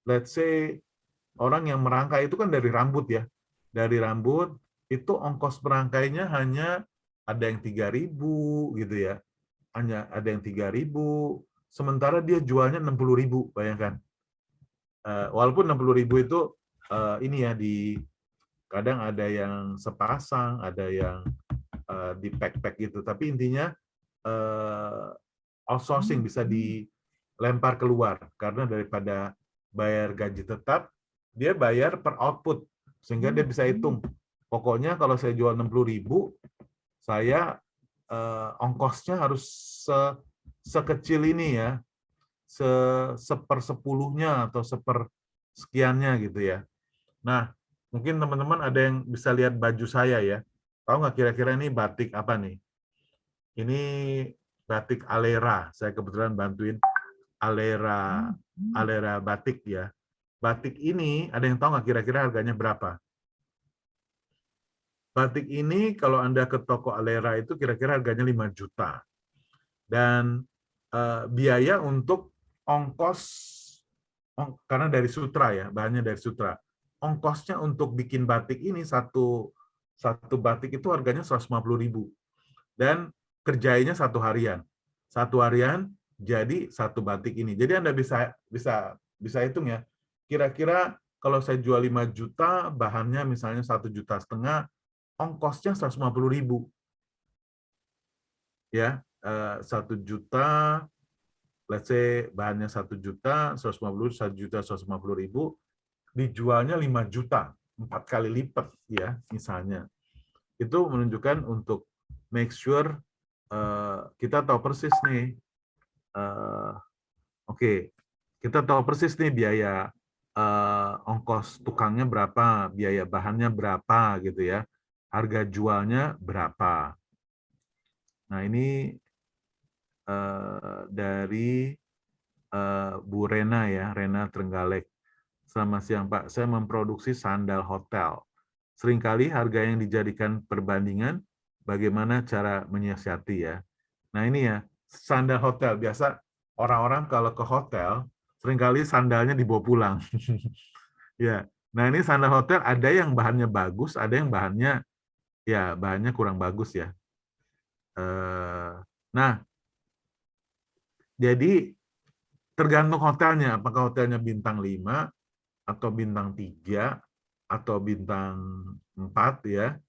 Speaker 2: let's say orang yang merangkai itu kan dari rambut ya, dari rambut itu ongkos merangkainya hanya ada yang 3.000 gitu ya. hanya ada yang 3.000, sementara dia jualnya 60.000, bayangkan. Walaupun 60.000 itu ini ya, kadang ada yang sepasang, ada yang di pack-pack gitu, tapi intinya outsourcing bisa dilempar keluar, karena daripada bayar gaji tetap, dia bayar per output, sehingga dia bisa hitung. Pokoknya kalau saya jual 60.000, saya ongkosnya harus sekecil ini ya, sepersepuluhnya atau sepersekiannya gitu ya. Nah, mungkin teman-teman ada yang bisa lihat baju saya ya. Tahu nggak kira-kira ini batik apa nih? Ini batik Alera. Saya kebetulan bantuin Alera batik ya. Batik ini ada yang tahu nggak kira-kira harganya berapa? Batik ini kalau Anda ke toko Alera itu kira-kira harganya 5 juta. Dan biaya untuk ongkos, karena dari sutra ya, bahannya dari sutra. Ongkosnya untuk bikin batik ini, satu batik itu harganya 150.000. Dan kerjanya 1 harian. 1 harian jadi 1 batik ini. Jadi Anda bisa hitung ya. Kira-kira kalau saya jual 5 juta, bahannya misalnya 1,5 juta, ongkosnya 150.000. Ya, 1 juta, let's say bahannya 1 juta, 150.000, dijualnya 5 juta, 4 kali lipat ya, misalnya. Itu menunjukkan untuk make sure kita tahu persis nih, oke, kita tahu persis nih biaya ongkos tukangnya berapa, biaya bahannya berapa gitu ya, harga jualnya berapa. Nah ini dari Bu Rena ya, Rena Trenggalek. Selamat siang Pak, saya memproduksi sandal hotel. Seringkali harga yang dijadikan perbandingan, bagaimana cara menyiasati ya. Nah ini ya, sandal hotel. Biasa orang-orang kalau ke hotel, seringkali sandalnya dibawa pulang. Ya, nah ini sandal hotel ada yang bahannya bagus, ada yang bahannya kurang bagus ya. Nah, jadi tergantung hotelnya, apakah hotelnya bintang 5 atau bintang 3 atau bintang 4 ya.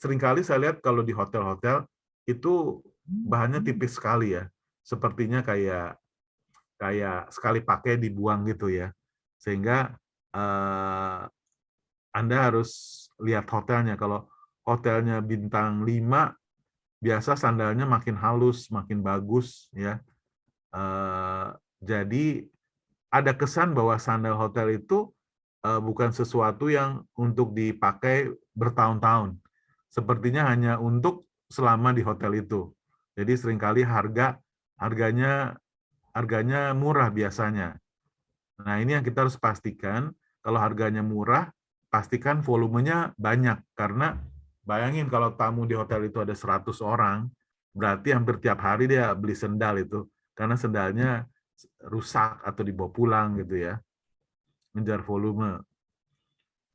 Speaker 2: Seringkali saya lihat kalau di hotel-hotel itu bahannya tipis sekali ya. Sepertinya kayak sekali pakai dibuang gitu ya. Sehingga Anda harus lihat hotelnya. Kalau hotelnya bintang 5, biasa sandalnya makin halus, makin bagus ya. Jadi ada kesan bahwa sandal hotel itu bukan sesuatu yang untuk dipakai bertahun-tahun. Sepertinya hanya untuk selama di hotel itu. Jadi seringkali harganya murah biasanya. Nah ini yang kita harus pastikan. Kalau harganya murah, pastikan volumenya banyak. Karena bayangin kalau tamu di hotel itu ada 100 orang, berarti hampir tiap hari dia beli sendal itu. Karena sendalnya rusak atau dibawa pulang gitu ya. Mengejar volume.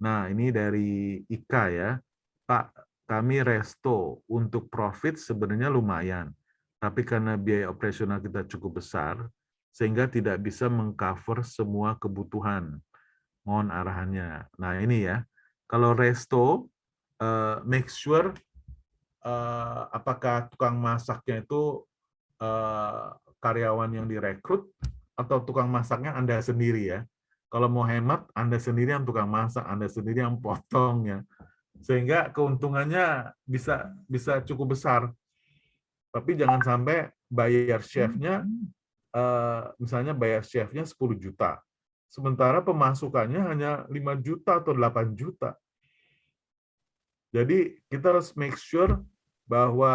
Speaker 2: Nah, ini dari Ika ya. Pak, kami resto untuk profit sebenarnya lumayan. Tapi karena biaya operasional kita cukup besar, sehingga tidak bisa mengcover semua kebutuhan. Mohon arahannya. Nah, ini ya. Kalau resto, make sure apakah tukang masaknya itu karyawan yang direkrut atau tukang masaknya Anda sendiri ya. Kalau mau hemat, Anda sendiri yang tukang masak, Anda sendiri yang potong ya. Sehingga keuntungannya bisa cukup besar. Tapi jangan sampai bayar chefnya, misalnya bayar chefnya 10 juta. Sementara pemasukannya hanya 5 juta atau 8 juta. Jadi kita harus make sure bahwa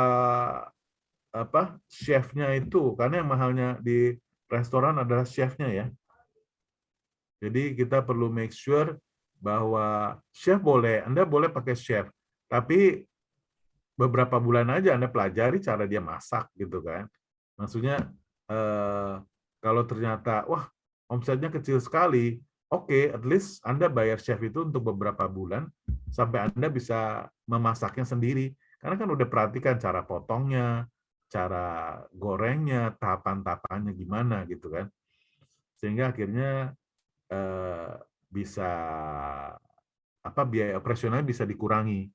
Speaker 2: chefnya itu, karena yang mahalnya di restoran adalah chefnya ya. Jadi kita perlu make sure bahwa chef Anda boleh pakai chef, tapi beberapa bulan aja Anda pelajari cara dia masak gitu kan. Maksudnya kalau ternyata wah omsetnya kecil sekali, oke, at least Anda bayar chef itu untuk beberapa bulan sampai Anda bisa memasaknya sendiri. Karena kan udah perhatikan cara potongnya, cara gorengnya, tahapan-tahapannya gimana gitu kan. Sehingga akhirnya bisa biaya operasionalnya bisa dikurangi.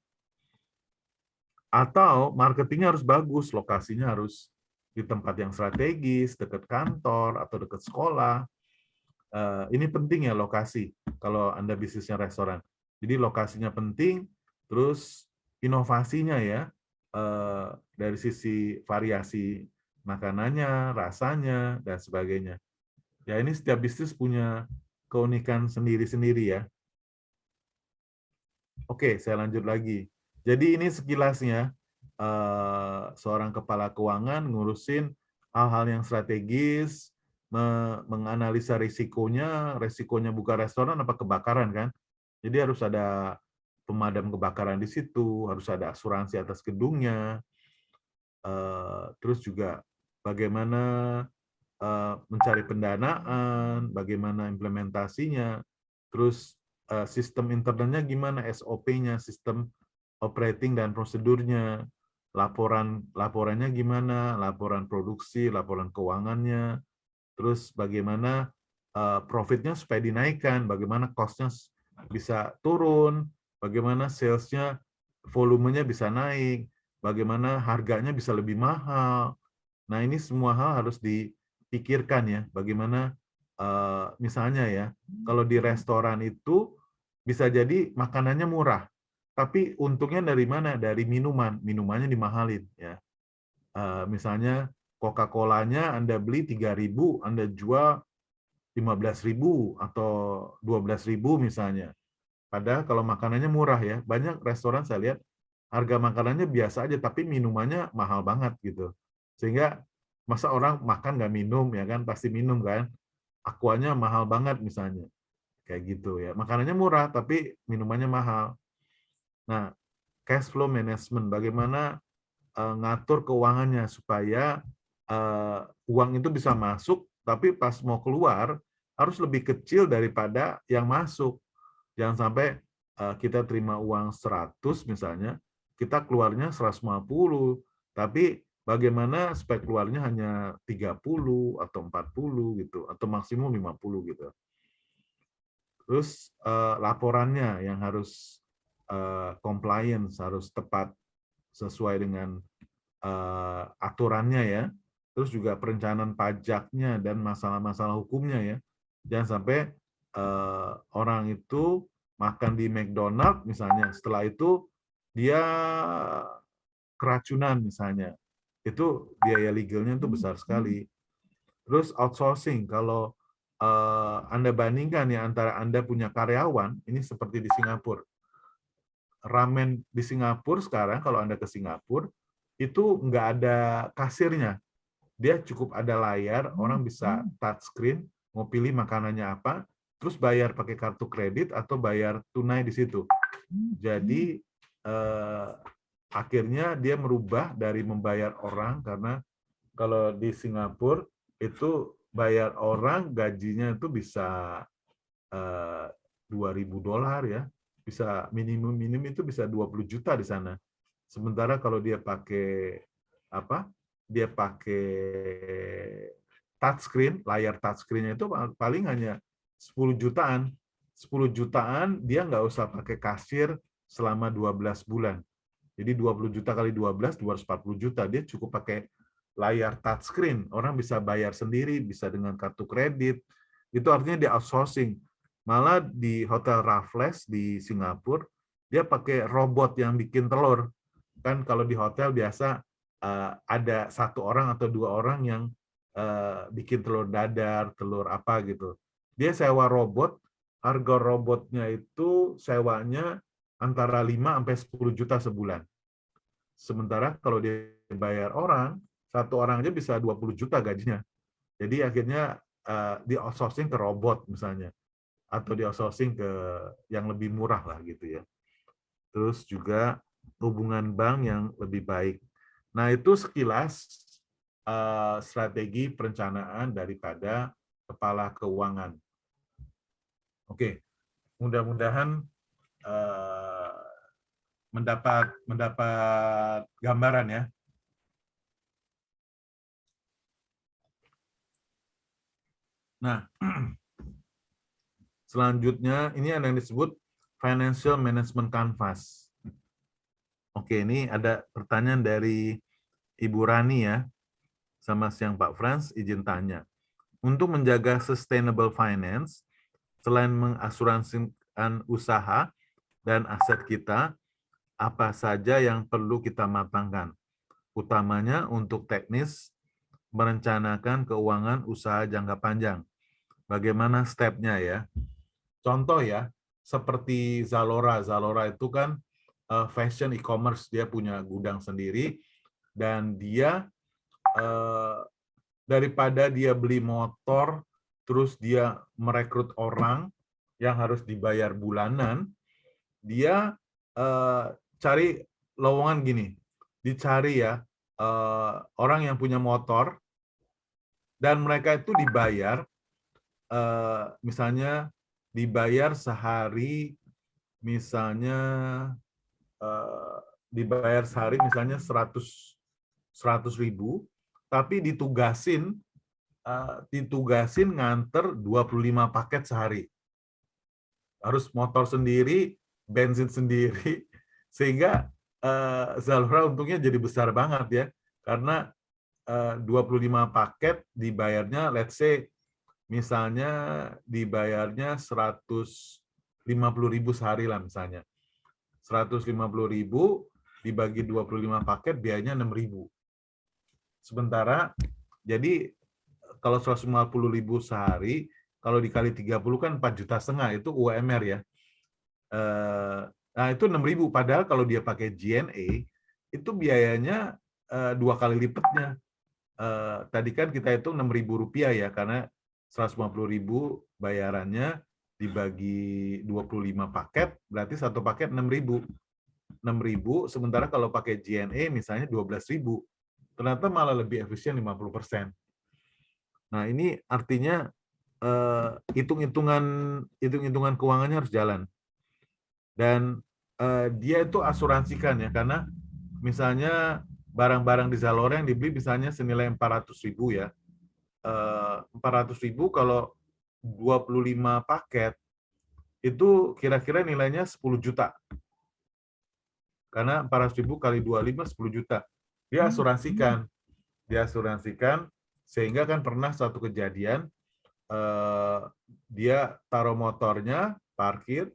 Speaker 2: Atau marketingnya harus bagus, lokasinya harus di tempat yang strategis, dekat kantor atau dekat sekolah. Ini penting ya lokasi kalau Anda bisnisnya restoran. Jadi lokasinya penting, terus inovasinya ya, dari sisi variasi makanannya, rasanya, dan sebagainya. Ya ini setiap bisnis punya keunikan sendiri-sendiri ya. Oke, saya lanjut lagi. Jadi ini sekilasnya seorang kepala keuangan ngurusin hal-hal yang strategis, menganalisa resikonya buka restoran apa kebakaran kan. Jadi harus ada pemadam kebakaran di situ, harus ada asuransi atas gedungnya, terus juga bagaimana mencari pendanaan, bagaimana implementasinya, terus sistem internalnya gimana, SOP-nya, sistem operating dan prosedurnya, laporannya gimana, laporan produksi, laporan keuangannya, terus bagaimana profitnya supaya dinaikkan, bagaimana cost-nya bisa turun, bagaimana sales-nya, volumenya bisa naik, bagaimana harganya bisa lebih mahal. Nah, ini semua hal harus dipikirkan ya, bagaimana misalnya ya, kalau di restoran itu bisa jadi makanannya murah, tapi untungnya dari mana? Dari minumannya dimahalin ya. Misalnya Coca-Colanya Anda beli 3.000, Anda jual 15.000 atau 12.000 misalnya. Padahal kalau makanannya murah ya, banyak restoran saya lihat harga makanannya biasa aja, tapi minumannya mahal banget gitu. Sehingga masa orang makan nggak minum ya kan, pasti minum kan. Aquanya mahal banget misalnya, kayak gitu ya. Makanannya murah tapi minumannya mahal. Nah, cash flow management, bagaimana ngatur keuangannya supaya uang itu bisa masuk, tapi pas mau keluar harus lebih kecil daripada yang masuk. Jangan sampai kita terima uang 100 misalnya, kita keluarnya 150, tapi bagaimana supaya keluarnya hanya 30 atau 40 gitu, atau maksimum 50 gitu. Terus laporannya yang harus compliance, harus tepat sesuai dengan aturannya ya. Terus juga perencanaan pajaknya dan masalah-masalah hukumnya ya. Jangan sampai orang itu makan di McDonald misalnya, setelah itu dia keracunan misalnya. Itu biaya legalnya itu besar sekali. Terus outsourcing, kalau Anda bandingkan ya antara Anda punya karyawan, ini seperti di Singapura. Ramen di Singapura sekarang, kalau Anda ke Singapura, itu nggak ada kasirnya. Dia cukup ada layar, orang bisa touchscreen, mau pilih makanannya apa, terus bayar pakai kartu kredit atau bayar tunai di situ. Jadi akhirnya dia merubah dari membayar orang, karena kalau di Singapura itu bayar orang gajinya itu bisa $2.000 ya, bisa minimum itu bisa 20 juta di sana. Sementara kalau dia pakai dia pakai touchscreen, layar touchscreen-nya itu paling hanya 10 jutaan. 10 jutaan dia nggak usah pakai kasir selama 12 bulan. Jadi 20 juta kali 12, 240 juta. Dia cukup pakai layar touchscreen. Orang bisa bayar sendiri, bisa dengan kartu kredit. Itu artinya di outsourcing. Malah di Hotel Raffles di Singapura, dia pakai robot yang bikin telur. Kan kalau di hotel biasa ada satu orang atau dua orang yang bikin telur dadar, telur apa gitu. Dia sewa robot, harga robotnya itu sewanya antara 5 sampai 10 juta sebulan. Sementara kalau dia bayar orang, satu orang aja bisa 20 juta gajinya. Jadi akhirnya di outsourcing ke robot misalnya, atau di outsourcing ke yang lebih murah lah gitu ya. Terus juga hubungan bank yang lebih baik. Nah, itu sekilas strategi perencanaan daripada kepala keuangan. Oke, mudah-mudahan mendapat gambaran ya. Nah, selanjutnya ini ada yang disebut Financial Management Canvas. Oke, ini ada pertanyaan dari Ibu Rani ya. Sama siang Pak Frans, izin tanya. Untuk menjaga sustainable finance, selain mengasuransikan usaha dan aset kita, apa saja yang perlu kita matangkan? Utamanya untuk teknis merencanakan keuangan usaha jangka panjang. Bagaimana stepnya ya? Contoh ya, seperti Zalora. Zalora itu kan fashion e-commerce, dia punya gudang sendiri, dan dia daripada dia beli motor, terus dia merekrut orang yang harus dibayar bulanan, dia cari lowongan gini, dicari ya orang yang punya motor, dan mereka itu dibayar, misalnya dibayar sehari, misalnya dibayar sehari misalnya 100.000, tapi ditugasin nganter 25 paket sehari. Harus motor sendiri, bensin sendiri, sehingga Zalora untungnya jadi besar banget ya, karena 25 paket dibayarnya, let's say, misalnya dibayarnya 150.000 sehari lah misalnya. 150.000 dibagi 25 paket, biayanya 6.000. Sementara, jadi kalau 150.000 sehari, kalau dikali 30 kan 4,5 juta, itu UMR ya. Nah itu 6.000, padahal kalau dia pakai GNA, itu biayanya 2 kali lipatnya. Tadi kan kita hitung Rp6.000 ya, karena 150.000 bayarannya dibagi 25 paket, berarti satu paket 6.000. 6.000, sementara kalau pakai GNA misalnya 12.000. Ternyata malah lebih efisien 50%. Nah, ini artinya hitung-hitungan keuangannya harus jalan. Dan dia itu asuransikan ya, karena misalnya barang-barang di Zalora yang dibeli misalnya senilai 400.000 ya. 400.000 kalau 25 paket, itu kira-kira nilainya 10 juta. Karena 400.000 kali 25, 10 juta. Dia asuransikan, sehingga kan pernah suatu kejadian, dia taruh motornya, parkir,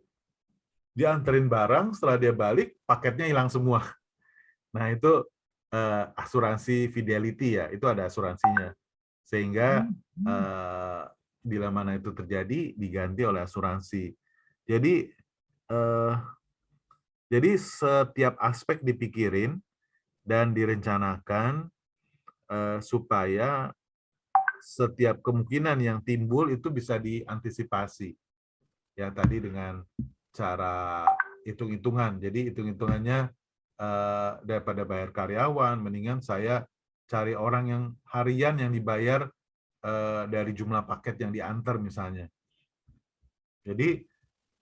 Speaker 2: dia anterin barang, setelah dia balik, paketnya hilang semua. Nah, itu asuransi Fidelity ya, itu ada asuransinya. Sehingga bila mana itu terjadi, diganti oleh asuransi. Jadi setiap aspek dipikirin dan direncanakan supaya setiap kemungkinan yang timbul itu bisa diantisipasi. Ya, tadi dengan cara hitung-hitungan. Jadi hitung-hitungannya daripada bayar karyawan, mendingan saya cari orang yang harian yang dibayar dari jumlah paket yang diantar misalnya. Jadi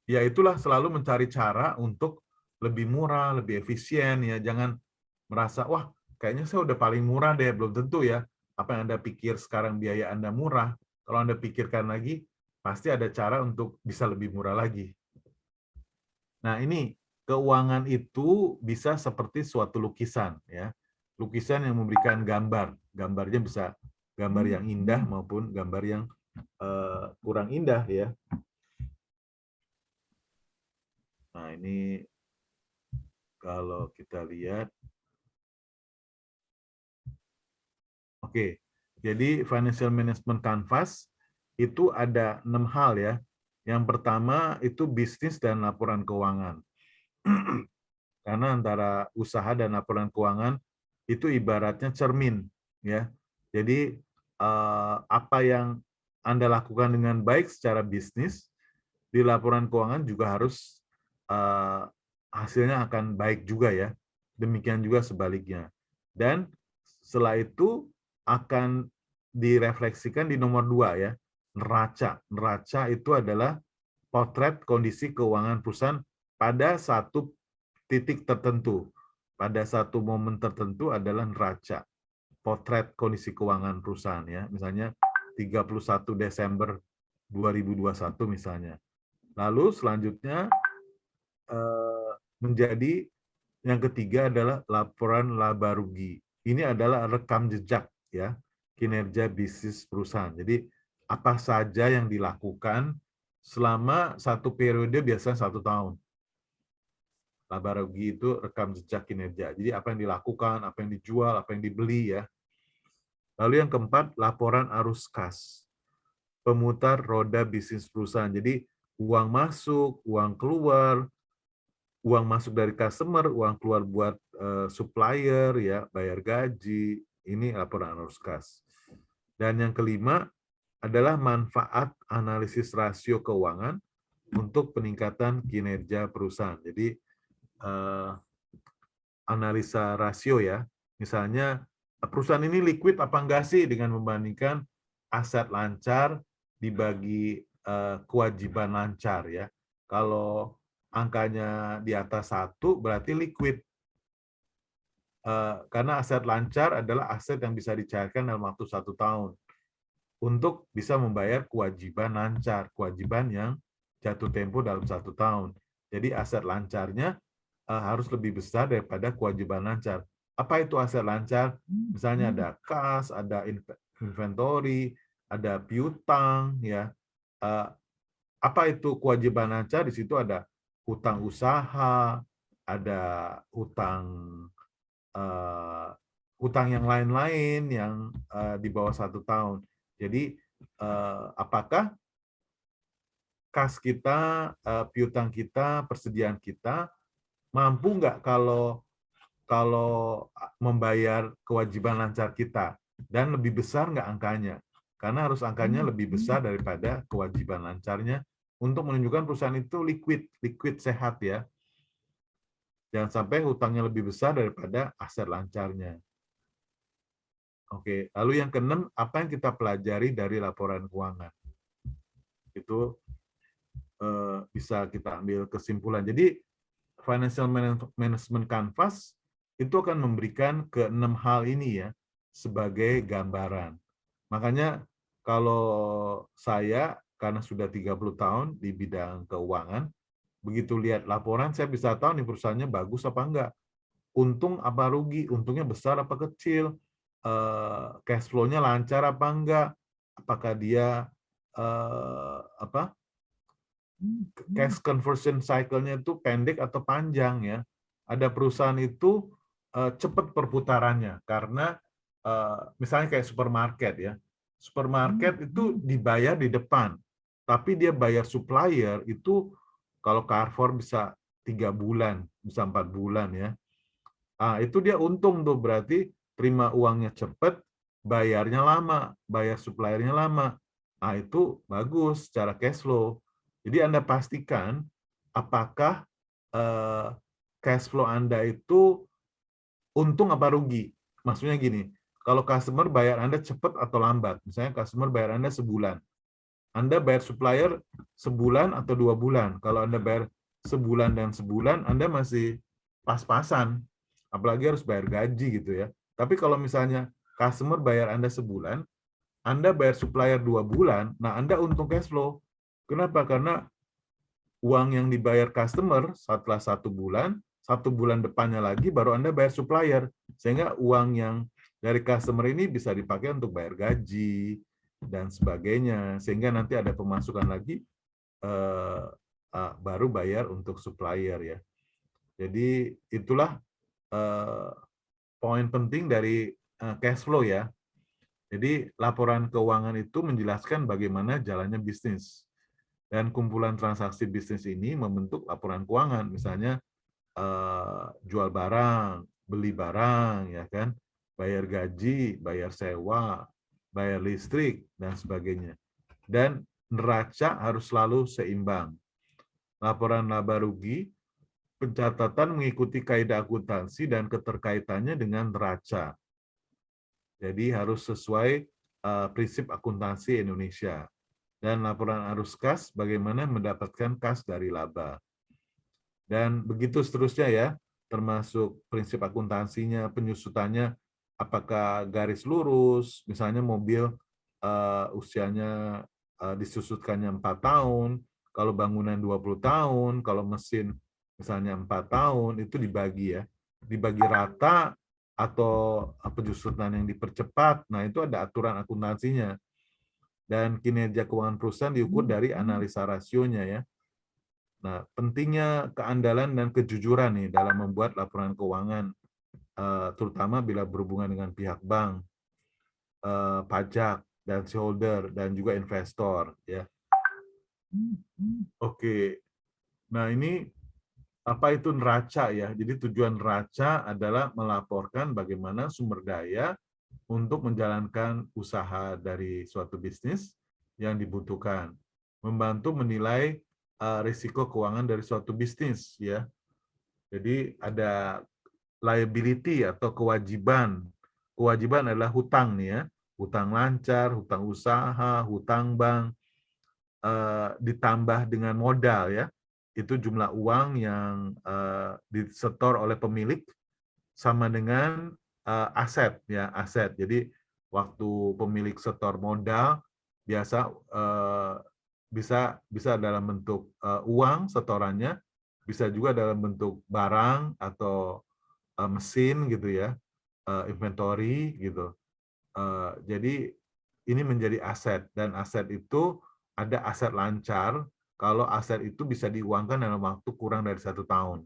Speaker 2: ya itulah, selalu mencari cara untuk lebih murah, lebih efisien ya. Jangan merasa, wah kayaknya saya udah paling murah deh. Belum tentu ya. Apa yang Anda pikir sekarang biaya Anda murah, kalau Anda pikirkan lagi, pasti ada cara untuk bisa lebih murah lagi. Nah, ini keuangan itu bisa seperti suatu lukisan ya. Lukisan yang memberikan gambar. Gambarnya bisa gambar yang indah maupun gambar yang kurang indah ya. Nah, ini kalau kita lihat, oke, jadi Financial Management Canvas itu ada 6 hal ya. Yang pertama itu bisnis dan laporan keuangan. Karena antara usaha dan laporan keuangan itu ibaratnya cermin ya. Jadi apa yang Anda lakukan dengan baik secara bisnis, di laporan keuangan juga harus hasilnya akan baik juga ya. Demikian juga sebaliknya. Dan setelah itu akan direfleksikan di nomor 2 ya, neraca. Neraca itu adalah potret kondisi keuangan perusahaan pada satu titik tertentu. Pada satu momen tertentu adalah neraca. Potret kondisi keuangan perusahaan ya. Misalnya 31 Desember 2021 misalnya. Lalu selanjutnya menjadi yang ketiga adalah laporan laba rugi. Ini adalah rekam jejak ya kinerja bisnis perusahaan. Jadi apa saja yang dilakukan selama satu periode, biasanya 1 tahun. Laba rugi itu rekam jejak kinerja. Jadi apa yang dilakukan, apa yang dijual, apa yang dibeli ya. Lalu yang keempat, laporan arus kas. Pemutar roda bisnis perusahaan. Jadi uang masuk, uang keluar, uang masuk dari customer, uang keluar buat supplier, ya, bayar gaji, ini laporan arus kas. Dan yang kelima adalah manfaat analisis rasio keuangan untuk peningkatan kinerja perusahaan. Jadi analisa rasio ya, misalnya perusahaan ini liquid apa enggak sih dengan membandingkan aset lancar dibagi kewajiban lancar ya. Kalau angkanya di atas 1 berarti liquid. Karena aset lancar adalah aset yang bisa dicairkan dalam waktu 1 tahun untuk bisa membayar kewajiban lancar, kewajiban yang jatuh tempo dalam 1 tahun. Jadi aset lancarnya harus lebih besar daripada kewajiban lancar. Apa itu aset lancar? Misalnya ada kas, ada inventory, ada piutang, ya. Apa itu kewajiban lancar? Di situ ada hutang usaha, ada hutang yang lain-lain yang di bawah 1 tahun. Jadi apakah kas kita, piutang kita, persediaan kita mampu nggak kalau membayar kewajiban lancar kita, dan lebih besar nggak angkanya? Karena harus angkanya lebih besar daripada kewajiban lancarnya untuk menunjukkan perusahaan itu liquid sehat ya. Jangan sampai hutangnya lebih besar daripada aset lancarnya. Oke, lalu yang keenam, apa yang kita pelajari dari laporan keuangan? Itu bisa kita ambil kesimpulan. Jadi Financial Management Canvas itu akan memberikan ke-6 hal ini ya sebagai gambaran. Makanya kalau saya karena sudah 30 tahun di bidang keuangan, begitu lihat laporan saya bisa tahu nih perusahaannya bagus apa enggak. Untung apa rugi, untungnya besar apa kecil, cash flow-nya lancar apa enggak, apakah dia cash conversion cycle-nya itu pendek atau panjang ya. Ada perusahaan itu cepat perputarannya karena misalnya kayak supermarket ya. Supermarket itu dibayar di depan, tapi dia bayar supplier itu kalau Carrefour bisa 3 bulan, bisa 4 bulan ya. Itu dia untung tuh, berarti terima uangnya cepat, bayarnya lama, bayar suppliernya lama. Itu bagus secara cash flow. Jadi Anda pastikan apakah cash flow Anda itu untung apa rugi. Maksudnya gini, kalau customer bayar Anda cepat atau lambat, misalnya customer bayar Anda sebulan, Anda bayar supplier sebulan atau 2 bulan. Kalau Anda bayar sebulan dan sebulan, Anda masih pas-pasan. Apalagi harus bayar gaji gitu ya. Tapi kalau misalnya customer bayar Anda sebulan, Anda bayar supplier 2 bulan, nah Anda untung cash flow. Kenapa? Karena uang yang dibayar customer setelah 1 bulan depannya lagi baru Anda bayar supplier. Sehingga uang yang dari customer ini bisa dipakai untuk bayar gaji dan sebagainya. Sehingga nanti ada pemasukan lagi baru bayar untuk supplier ya. Jadi itulah poin penting dari cash flow ya. Jadi laporan keuangan itu menjelaskan bagaimana jalannya bisnis. Dan kumpulan transaksi bisnis ini membentuk laporan keuangan, misalnya jual barang, beli barang, ya kan, bayar gaji, bayar sewa, bayar listrik, dan sebagainya. Dan neraca harus selalu seimbang. Laporan laba rugi, pencatatan mengikuti kaidah akuntansi dan keterkaitannya dengan neraca. Jadi harus sesuai prinsip akuntansi Indonesia. Dan laporan arus kas, bagaimana mendapatkan kas dari laba. Dan begitu seterusnya ya, termasuk prinsip akuntansinya, penyusutannya, apakah garis lurus, misalnya mobil usianya disusutkannya 4 tahun, kalau bangunan 20 tahun, kalau mesin misalnya 4 tahun, itu dibagi ya. Dibagi rata atau penyusutan yang dipercepat. Nah, itu ada aturan akuntansinya. Dan kinerja keuangan perusahaan diukur dari analisa rasionya ya. Nah, pentingnya keandalan dan kejujuran nih dalam membuat laporan keuangan, terutama bila berhubungan dengan pihak bank, pajak, dan shareholder, dan juga investor ya. Oke, nah ini apa itu neraca ya? Jadi tujuan neraca adalah melaporkan bagaimana sumber daya untuk menjalankan usaha dari suatu bisnis yang dibutuhkan, membantu menilai risiko keuangan dari suatu bisnis ya. Jadi ada liability atau kewajiban. Kewajiban adalah hutang nih ya, hutang lancar, hutang usaha, hutang bank, ditambah dengan modal ya. Itu jumlah uang yang disetor oleh pemilik sama dengan aset ya, aset. Jadi waktu pemilik setor modal biasa bisa dalam bentuk uang setorannya, bisa juga dalam bentuk barang atau mesin gitu ya, inventory gitu. Jadi ini menjadi aset, dan aset itu ada aset lancar kalau aset itu bisa diuangkan dalam waktu kurang dari 1 tahun,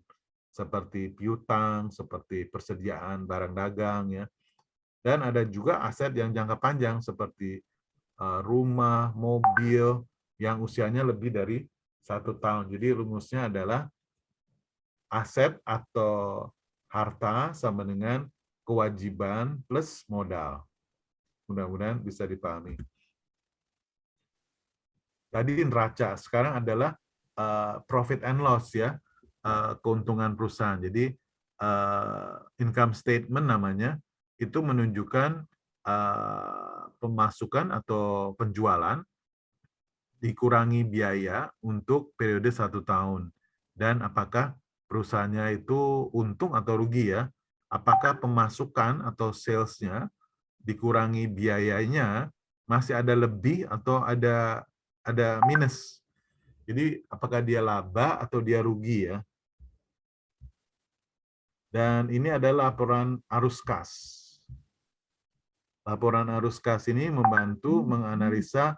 Speaker 2: seperti piutang, seperti persediaan barang dagang ya. Dan ada juga aset yang jangka panjang seperti rumah, mobil yang usianya lebih dari 1 tahun. Jadi rumusnya adalah aset atau harta sama dengan kewajiban plus modal. Mudah-mudahan bisa dipahami. Tadi neraca, sekarang adalah profit and loss ya, keuntungan perusahaan. Jadi income statement namanya, itu menunjukkan pemasukan atau penjualan dikurangi biaya untuk periode 1 tahun. Dan apakah perusahaannya itu untung atau rugi ya? Apakah pemasukan atau sales-nya dikurangi biayanya masih ada lebih atau ada minus. Jadi apakah dia laba atau dia rugi ya? Dan ini adalah laporan arus kas. Laporan arus kas ini membantu menganalisa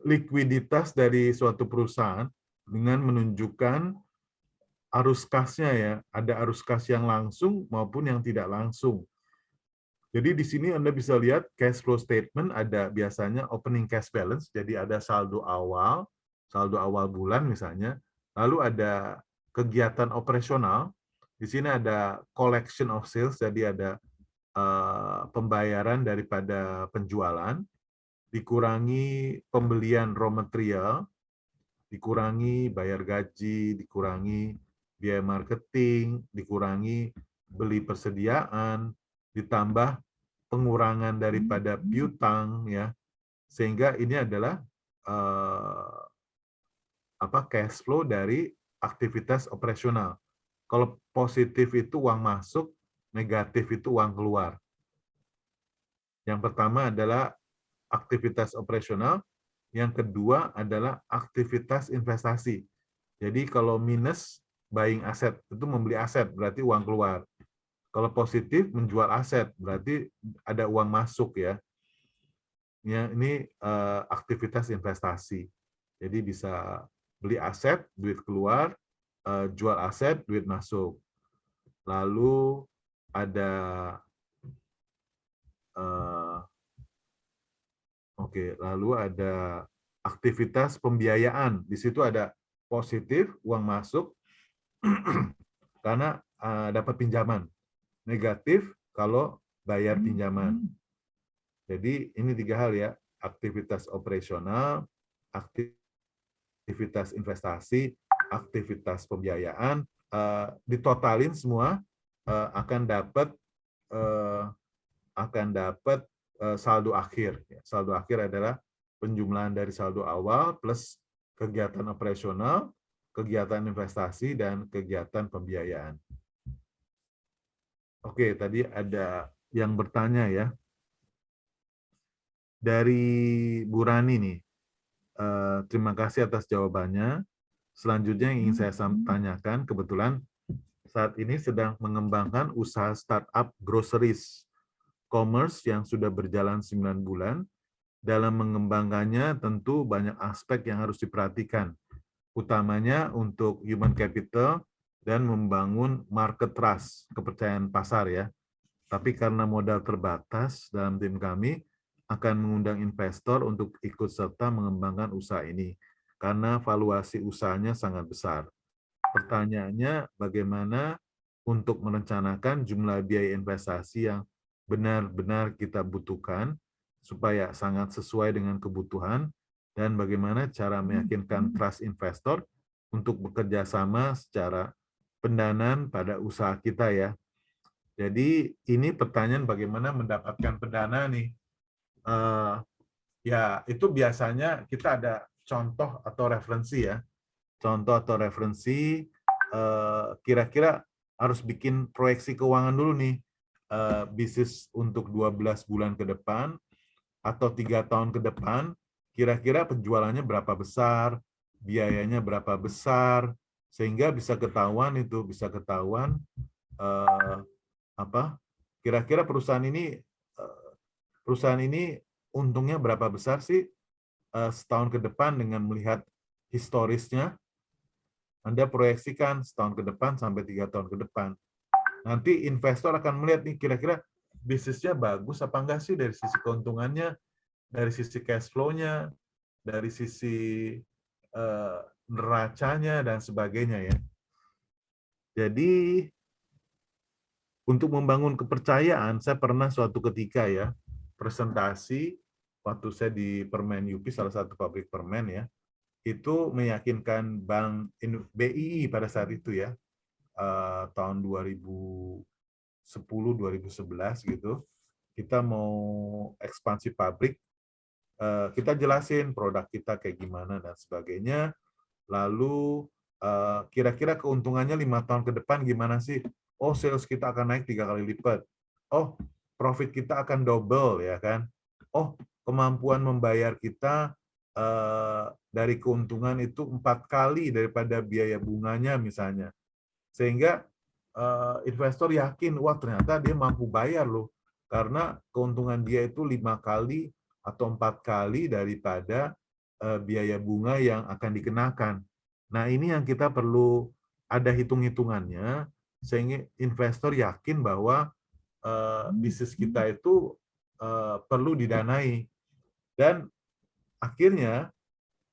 Speaker 2: likuiditas dari suatu perusahaan dengan menunjukkan arus kasnya ya. Ada arus kas yang langsung maupun yang tidak langsung. Jadi di sini Anda bisa lihat cash flow statement, ada biasanya opening cash balance, jadi ada saldo awal bulan misalnya, lalu ada kegiatan operasional, di sini ada collection of sales, jadi ada pembayaran daripada penjualan, dikurangi pembelian raw material, dikurangi bayar gaji, dikurangi biaya marketing, dikurangi beli persediaan, ditambah pengurangan daripada piutang ya, sehingga ini adalah cash flow dari aktivitas operasional. Kalau positif itu uang masuk, negatif itu uang keluar. Yang pertama adalah aktivitas operasional, yang kedua adalah aktivitas investasi. Jadi kalau minus buying aset, itu membeli aset, berarti uang keluar. Kalau positif menjual aset, berarti ada uang masuk ya. Ya, ini aktivitas investasi. Jadi bisa beli aset, duit keluar, jual aset, duit masuk. Lalu ada lalu ada aktivitas pembiayaan. Di situ ada positif, uang masuk karena dapat pinjaman. Negatif kalau bayar pinjaman. Jadi ini 3 hal ya, aktivitas operasional, aktivitas investasi, aktivitas pembiayaan, ditotalin semua akan dapat saldo akhir. Saldo akhir adalah penjumlahan dari saldo awal plus kegiatan operasional, kegiatan investasi, dan kegiatan pembiayaan. Oke, tadi ada yang bertanya ya. dari Bu Rani nih. Terima kasih atas jawabannya. Selanjutnya yang ingin saya tanyakan, kebetulan saat ini sedang mengembangkan usaha startup groceries commerce yang sudah berjalan 9 bulan. Dalam mengembangkannya tentu banyak aspek yang harus diperhatikan, utamanya untuk human capital dan membangun market trust, kepercayaan pasar ya. Tapi karena modal terbatas dalam tim kami, akan mengundang investor untuk ikut serta mengembangkan usaha ini, karena valuasi usahanya sangat besar. Pertanyaannya, bagaimana untuk merencanakan jumlah biaya investasi yang benar-benar kita butuhkan, supaya sangat sesuai dengan kebutuhan, dan bagaimana cara meyakinkan trust investor untuk bekerja sama secara pendanaan pada usaha kita ya. Jadi ini pertanyaan bagaimana mendapatkan pendanaan nih. Ya itu biasanya kita ada contoh atau referensi ya. Contoh atau referensi kira-kira harus bikin proyeksi keuangan dulu nih. Bisnis untuk 12 bulan ke depan atau 3 tahun ke depan, kira-kira penjualannya berapa besar, biayanya berapa besar, sehingga bisa ketahuan kira-kira perusahaan ini untungnya berapa besar sih setahun ke depan dengan melihat historisnya. Anda proyeksikan setahun ke depan sampai 3 tahun ke depan. Nanti investor akan melihat nih kira-kira bisnisnya bagus apa enggak sih dari sisi keuntungannya, dari sisi cash flow-nya, dari sisi neracanya dan sebagainya ya. Jadi untuk membangun kepercayaan, saya pernah suatu ketika ya presentasi waktu saya di Permen UPI, salah satu pabrik permen ya, itu meyakinkan Bank BII pada saat itu ya, tahun 2010-2011 gitu, kita mau ekspansi pabrik, kita jelasin produk kita kayak gimana dan sebagainya, lalu kira-kira keuntungannya 5 tahun ke depan gimana sih? Oh, sales kita akan naik 3 kali lipat. Oh, profit kita akan double ya kan? Oh, kemampuan membayar kita dari keuntungan itu 4 kali daripada biaya bunganya misalnya. Sehingga investor yakin, wah ternyata dia mampu bayar loh. Karena keuntungan dia itu 5 kali atau 4 kali daripada biaya bunga yang akan dikenakan. Nah ini yang kita perlu ada hitung-hitungannya, sehingga investor yakin bahwa bisnis kita itu perlu didanai. Dan akhirnya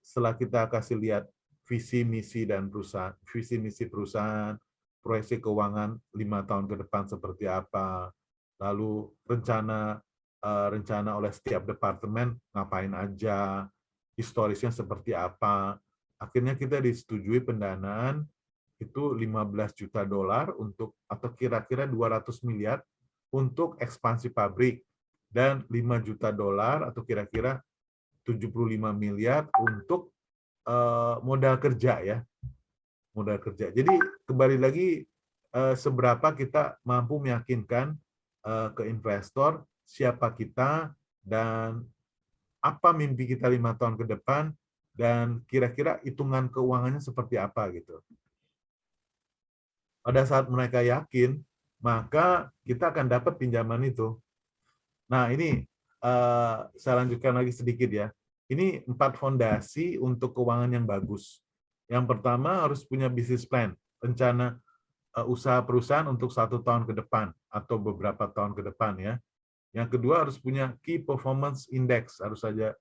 Speaker 2: setelah kita kasih lihat visi misi dan perusahaan, visi misi perusahaan, proyeksi keuangan 5 tahun ke depan seperti apa, lalu rencana oleh setiap departemen ngapain aja, historisnya seperti apa. Akhirnya kita disetujui pendanaan itu 15 juta dolar untuk atau kira-kira 200 miliar untuk ekspansi pabrik dan 5 juta dolar atau kira-kira 75 miliar untuk modal kerja ya. Modal kerja. Jadi kembali lagi seberapa kita mampu meyakinkan ke investor siapa kita dan apa mimpi kita 5 tahun ke depan dan kira-kira hitungan keuangannya seperti apa gitu. Pada saat mereka yakin, maka kita akan dapat pinjaman itu. Nah ini saya lanjutkan lagi sedikit ya. Ini 4 fondasi untuk keuangan yang bagus. Yang pertama harus punya business plan, rencana usaha perusahaan untuk 1 tahun ke depan atau beberapa tahun ke depan ya. Yang kedua harus punya key performance index, harus saja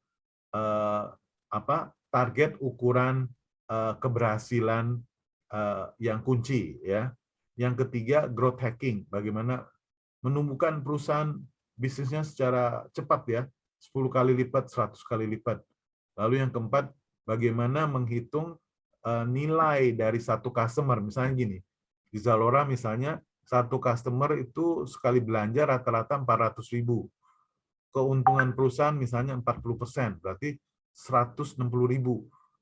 Speaker 2: target ukuran keberhasilan yang kunci ya. Yang ketiga growth hacking, bagaimana menumbuhkan perusahaan bisnisnya secara cepat ya, 10 kali lipat, 100 kali lipat. Lalu yang keempat, bagaimana menghitung nilai dari satu customer. Misalnya gini, di Zalora misalnya, satu customer itu sekali belanja rata-rata 400.000. Keuntungan perusahaan misalnya 40%, berarti 160.000.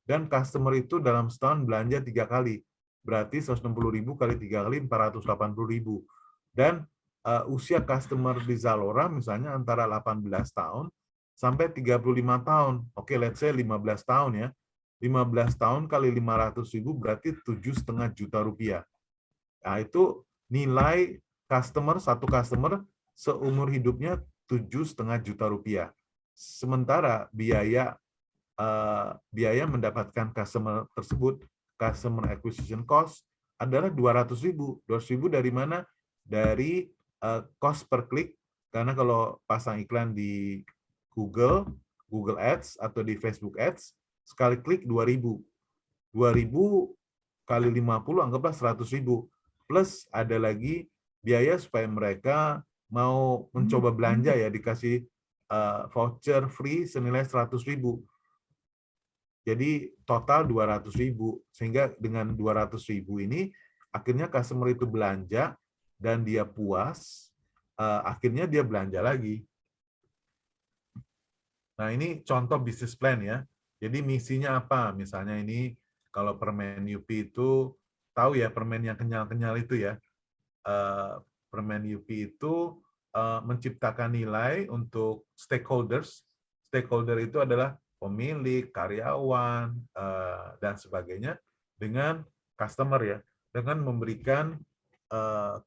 Speaker 2: Dan customer itu dalam setahun belanja 3 kali. Berarti 160.000 kali 3 kali 480.000. Dan usia customer di Zalora misalnya antara 18 tahun sampai 35 tahun. Oke, let's say 15 tahun ya. 15 tahun kali 500.000 berarti 7,5 juta rupiah. Nah, itu nilai satu customer seumur hidupnya 7,5 juta rupiah. Sementara biaya mendapatkan customer tersebut, customer acquisition cost adalah 200.000. 200.000 dari mana? Dari cost per klik. Karena kalau pasang iklan di Google Ads atau di Facebook Ads, sekali klik 2.000. 2.000 kali 50 anggaplah 100.000. Plus ada lagi biaya supaya mereka mau mencoba belanja ya, dikasih voucher free senilai 100.000. Jadi total 200.000. Sehingga dengan 200.000 ini akhirnya customer itu belanja dan dia puas, akhirnya dia belanja lagi. Nah, ini contoh bisnis plan ya. Jadi misinya apa? Misalnya ini kalau permen Yupi itu, tahu ya permen yang kenyal-kenyal itu ya. Permen Yupi itu menciptakan nilai untuk stakeholders. Stakeholder itu adalah pemilik, karyawan, dan sebagainya, dengan customer ya, dengan memberikan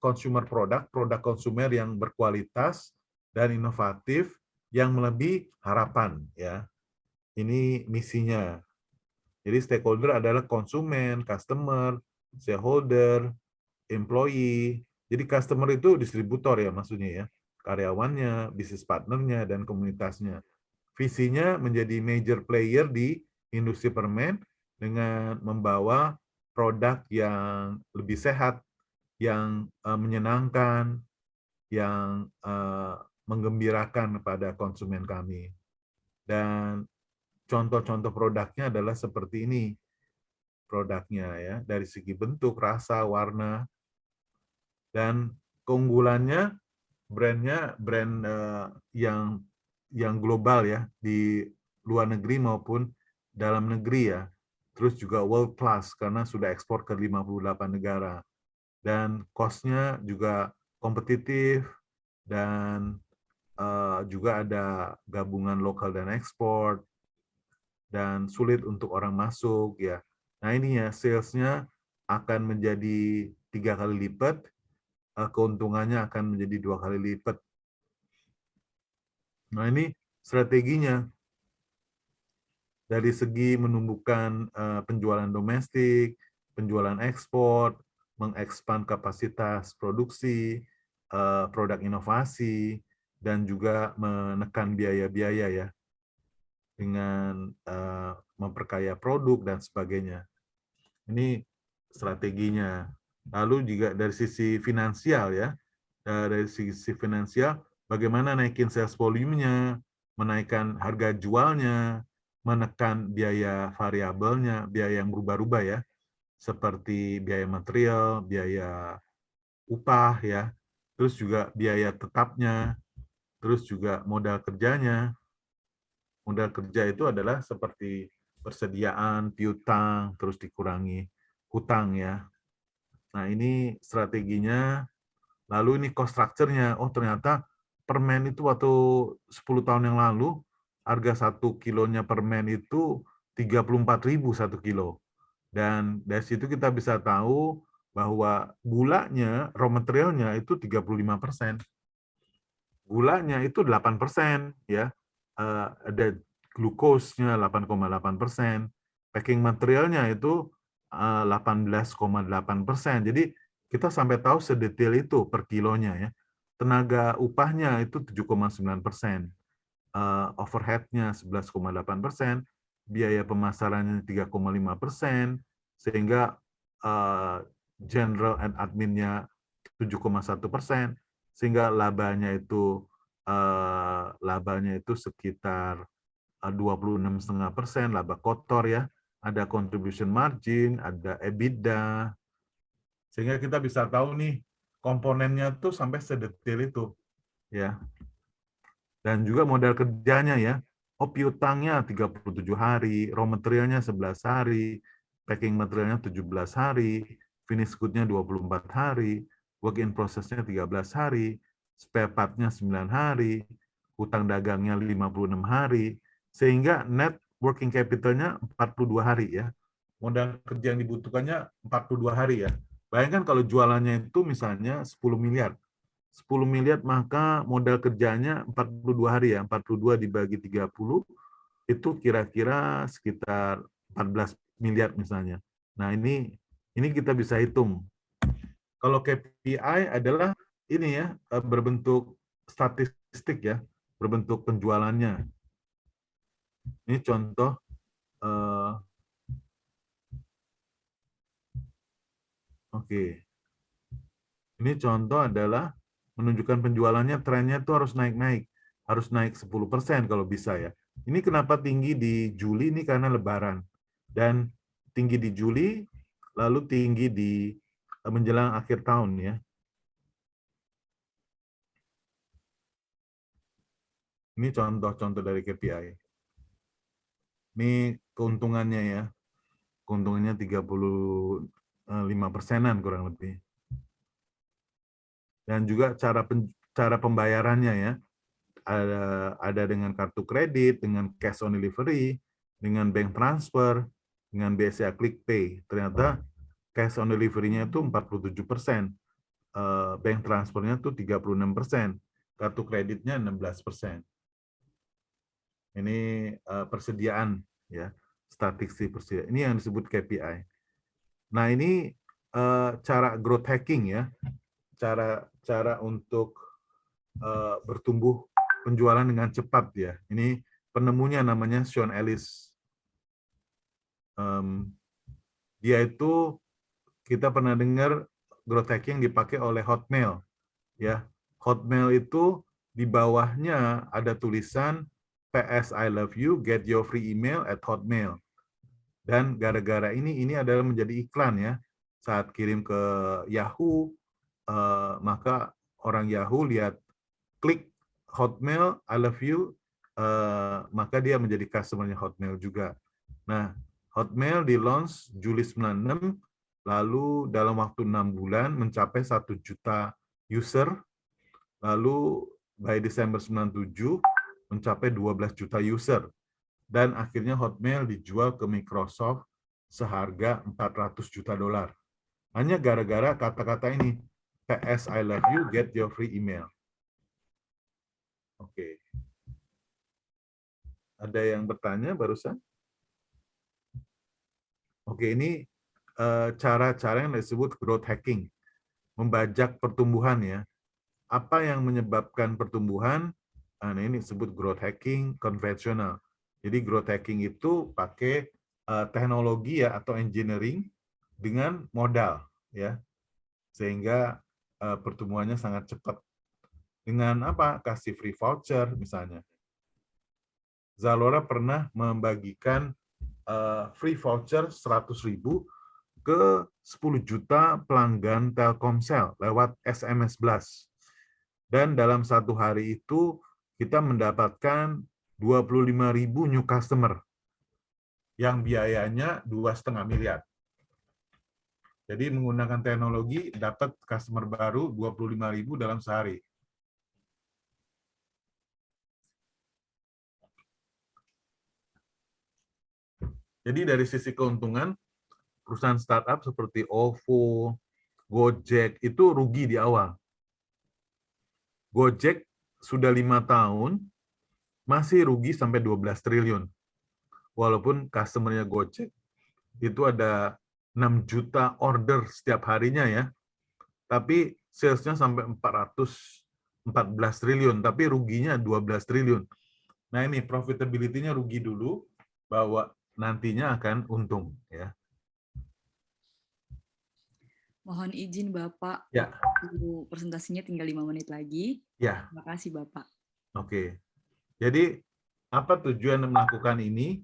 Speaker 2: consumer produk konsumer yang berkualitas dan inovatif yang melebihi harapan ya. Ini misinya. Jadi stakeholder adalah konsumen, customer, shareholder, employee. Jadi customer itu distributor ya maksudnya ya, karyawannya, bisnis partnernya, dan komunitasnya. Visinya menjadi major player di industri permen dengan membawa produk yang lebih sehat, yang menyenangkan, yang menggembirakan kepada konsumen kami. Dan contoh-contoh produknya adalah seperti ini. Produknya ya, dari segi bentuk, rasa, warna, dan keunggulannya brandnya brand yang global ya, di luar negeri maupun dalam negeri ya. Terus juga world class karena sudah ekspor ke 58 negara. Dan cost-nya juga kompetitif, dan juga ada gabungan lokal dan ekspor, dan sulit untuk orang masuk ya. Nah ini ya, sales-nya akan menjadi 3 kali lipat, keuntungannya akan menjadi 2 kali lipat. Nah ini strateginya. Dari segi menumbuhkan penjualan domestik, penjualan ekspor, mengekspand kapasitas produksi, produk inovasi, dan juga menekan biaya-biaya ya, dengan memperkaya produk dan sebagainya. Ini strateginya. Lalu juga dari sisi finansial ya, dari sisi finansial bagaimana naikin sales volume-nya, menaikkan harga jualnya, menekan biaya variabelnya, biaya yang berubah-ubah ya, seperti biaya material, biaya upah ya, terus juga biaya tetapnya, terus juga modal kerjanya. Modal kerja itu adalah seperti persediaan, piutang, terus dikurangi hutang ya. Nah ini strateginya. Lalu ini cost structure-nya. Oh ternyata permen itu waktu 10 tahun yang lalu, harga 1 kilonya permen itu 34.000 1 kilo. Dan dari situ kita bisa tahu bahwa gulanya, raw materialnya itu 35%. Gulanya itu 8%, ya. Ada glukosnya 8,8%. Packing materialnya itu 18,8%. Jadi kita sampai tahu sedetail itu per kilonya ya. Tenaga upahnya itu 7,9%. Overhead-nya 11,8%, biaya pemasarannya 3,5%, sehingga general and admin-nya 7,1%, sehingga labanya itu sekitar 26,5%, laba kotor ya, ada contribution margin, ada EBITDA, sehingga kita bisa tahu nih komponennya tuh sampai sedetail itu ya. Dan juga modal kerjanya ya. Oh, piutangnya 37 hari, raw materialnya 11 hari, packing materialnya 17 hari, finish good-nya 24 hari, work in process-nya 13 hari, spare part-nya 9 hari, hutang dagangnya 56 hari, sehingga net working capital-nya 42 hari ya. Modal kerja yang dibutuhkannya 42 hari ya. Bayangkan kalau jualannya itu misalnya 10 miliar. 10 miliar maka modal kerjanya 42 hari ya. 42 dibagi 30 itu kira-kira sekitar 14 miliar misalnya. Nah, ini kita bisa hitung. Kalau KPI adalah ini ya, berbentuk statistik ya, berbentuk penjualannya. Ini contoh oke. Ini contoh adalah menunjukkan penjualannya trennya itu harus naik-naik. Harus naik 10% kalau bisa ya. Ini kenapa tinggi di Juli ini karena lebaran. Dan tinggi di Juli, lalu tinggi di menjelang akhir tahun ya. Ini contoh-contoh dari KPI. Ini keuntungannya ya. Keuntungannya 35%-an kurang lebih. Dan juga cara pembayarannya ya. Ada dengan kartu kredit, dengan cash on delivery, dengan bank transfer, dengan BCA QuickPay. Ternyata cash on delivery-nya itu 47%, bank transfernya itu 36%, kartu kreditnya 16%. Ini persediaan ya, statistik persediaan. Ini yang disebut KPI. Nah, ini cara growth hacking ya, cara untuk bertumbuh penjualan dengan cepat ya. Ini penemunya namanya Sean Ellis. Dia itu kita pernah dengar growth hacking dipakai oleh Hotmail ya. Hotmail itu di bawahnya ada tulisan PS I love you, get your free email at Hotmail. Dan gara-gara ini adalah menjadi iklan ya. Saat kirim ke Yahoo, maka orang Yahoo lihat klik Hotmail, I love you, maka dia menjadi customer-nya Hotmail juga. Nah, Hotmail di launch Juli 96, lalu dalam waktu 6 bulan mencapai 1 juta user, lalu by Desember 97 mencapai 12 juta user. Dan akhirnya Hotmail dijual ke Microsoft seharga 400 juta dolar. Hanya gara-gara kata-kata ini, PS I love you, get your free email. Oke. Ada yang bertanya barusan? Oke, ini cara-cara yang disebut growth hacking. Membajak pertumbuhan ya. Apa yang menyebabkan pertumbuhan? Nah, ini disebut growth hacking konvensional. Jadi growth hacking itu pakai teknologi ya atau engineering dengan modal ya. Sehingga pertumbuhannya sangat cepat. Dengan apa? Kasih free voucher misalnya. Zalora pernah membagikan free voucher 100.000 ke 10 juta pelanggan Telkomsel lewat SMS Blast. Dan dalam satu hari itu kita mendapatkan 25.000 new customer yang biayanya 2,5 miliar. Jadi menggunakan teknologi dapat customer baru 25.000 dalam sehari. Jadi dari sisi keuntungan, perusahaan startup seperti OVO, Gojek itu rugi di awal. Gojek sudah 5 tahun masih rugi sampai 12 triliun. Walaupun customer-nya Gojek itu ada 6 juta order setiap harinya ya. Tapi sales-nya sampai 414 triliun, tapi ruginya 12 triliun. Nah, ini profitability-nya rugi dulu bahwa nantinya akan untung ya.
Speaker 4: Mohon izin Bapak,
Speaker 2: Ya.
Speaker 4: waktu presentasinya tinggal 5 menit lagi.
Speaker 2: Ya.
Speaker 4: Terima kasih Bapak.
Speaker 2: Oke. Jadi apa tujuan melakukan ini?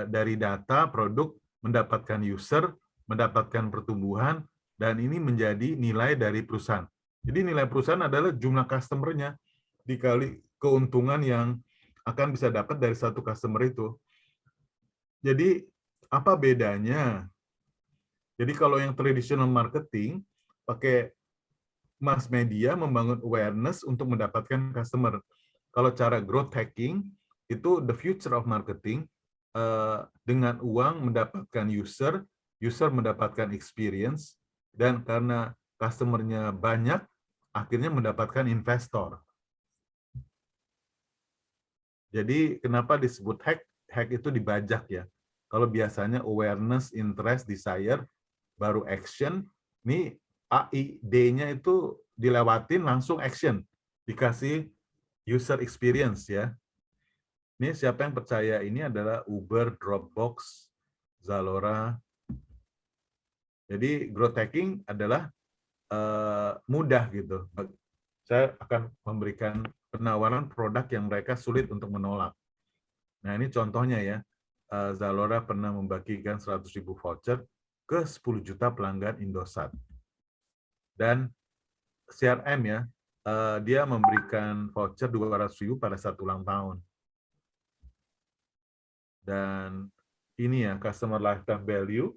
Speaker 2: Dari data produk mendapatkan user, mendapatkan pertumbuhan, dan ini menjadi nilai dari perusahaan. Jadi nilai perusahaan adalah jumlah customer-nya dikali keuntungan yang akan bisa dapat dari satu customer itu. Jadi apa bedanya? Jadi kalau yang traditional marketing pakai mass media membangun awareness untuk mendapatkan customer. Kalau cara growth hacking itu the future of marketing, dengan uang mendapatkan user mendapatkan experience, dan karena customer-nya banyak, akhirnya mendapatkan investor. Jadi kenapa disebut hack? Hack itu dibajak ya. Kalau biasanya awareness, interest, desire, baru action, ini D-nya itu dilewatin langsung action, dikasih user experience ya. Ini siapa yang percaya ini adalah Uber, Dropbox, Zalora. Jadi growth hacking adalah mudah gitu. Saya akan memberikan penawaran produk yang mereka sulit untuk menolak. Nah ini contohnya ya, Zalora pernah membagikan 100.000 voucher ke 10 juta pelanggan Indosat. Dan CRM ya, dia memberikan voucher 200.000 pada saat ulang tahun. Dan ini ya, customer lifetime value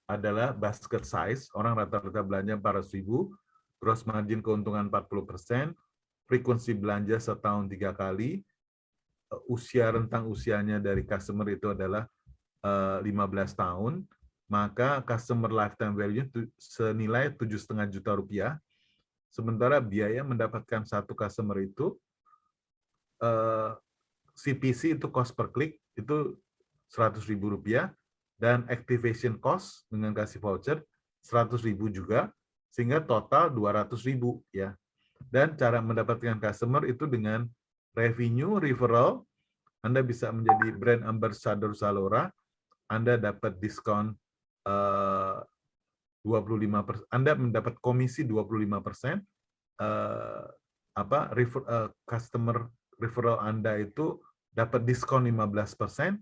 Speaker 2: adalah basket size, orang rata-rata belanja 400.000, gross margin keuntungan 40%, frekuensi belanja setahun 3 kali, rentang usianya dari customer itu adalah 15 tahun, maka customer lifetime value senilai 7,5 juta rupiah, sementara biaya mendapatkan satu customer itu, CPC itu cost per click, itu 100.000 rupiah, dan activation cost dengan kasih voucher 100.000 juga, sehingga total 200.000 ya. Dan cara mendapatkan customer itu dengan revenue referral, Anda bisa menjadi brand ambassador Zalora, Anda dapat diskon 25%, Anda mendapat komisi 25%, customer referral Anda itu dapat diskon 15%,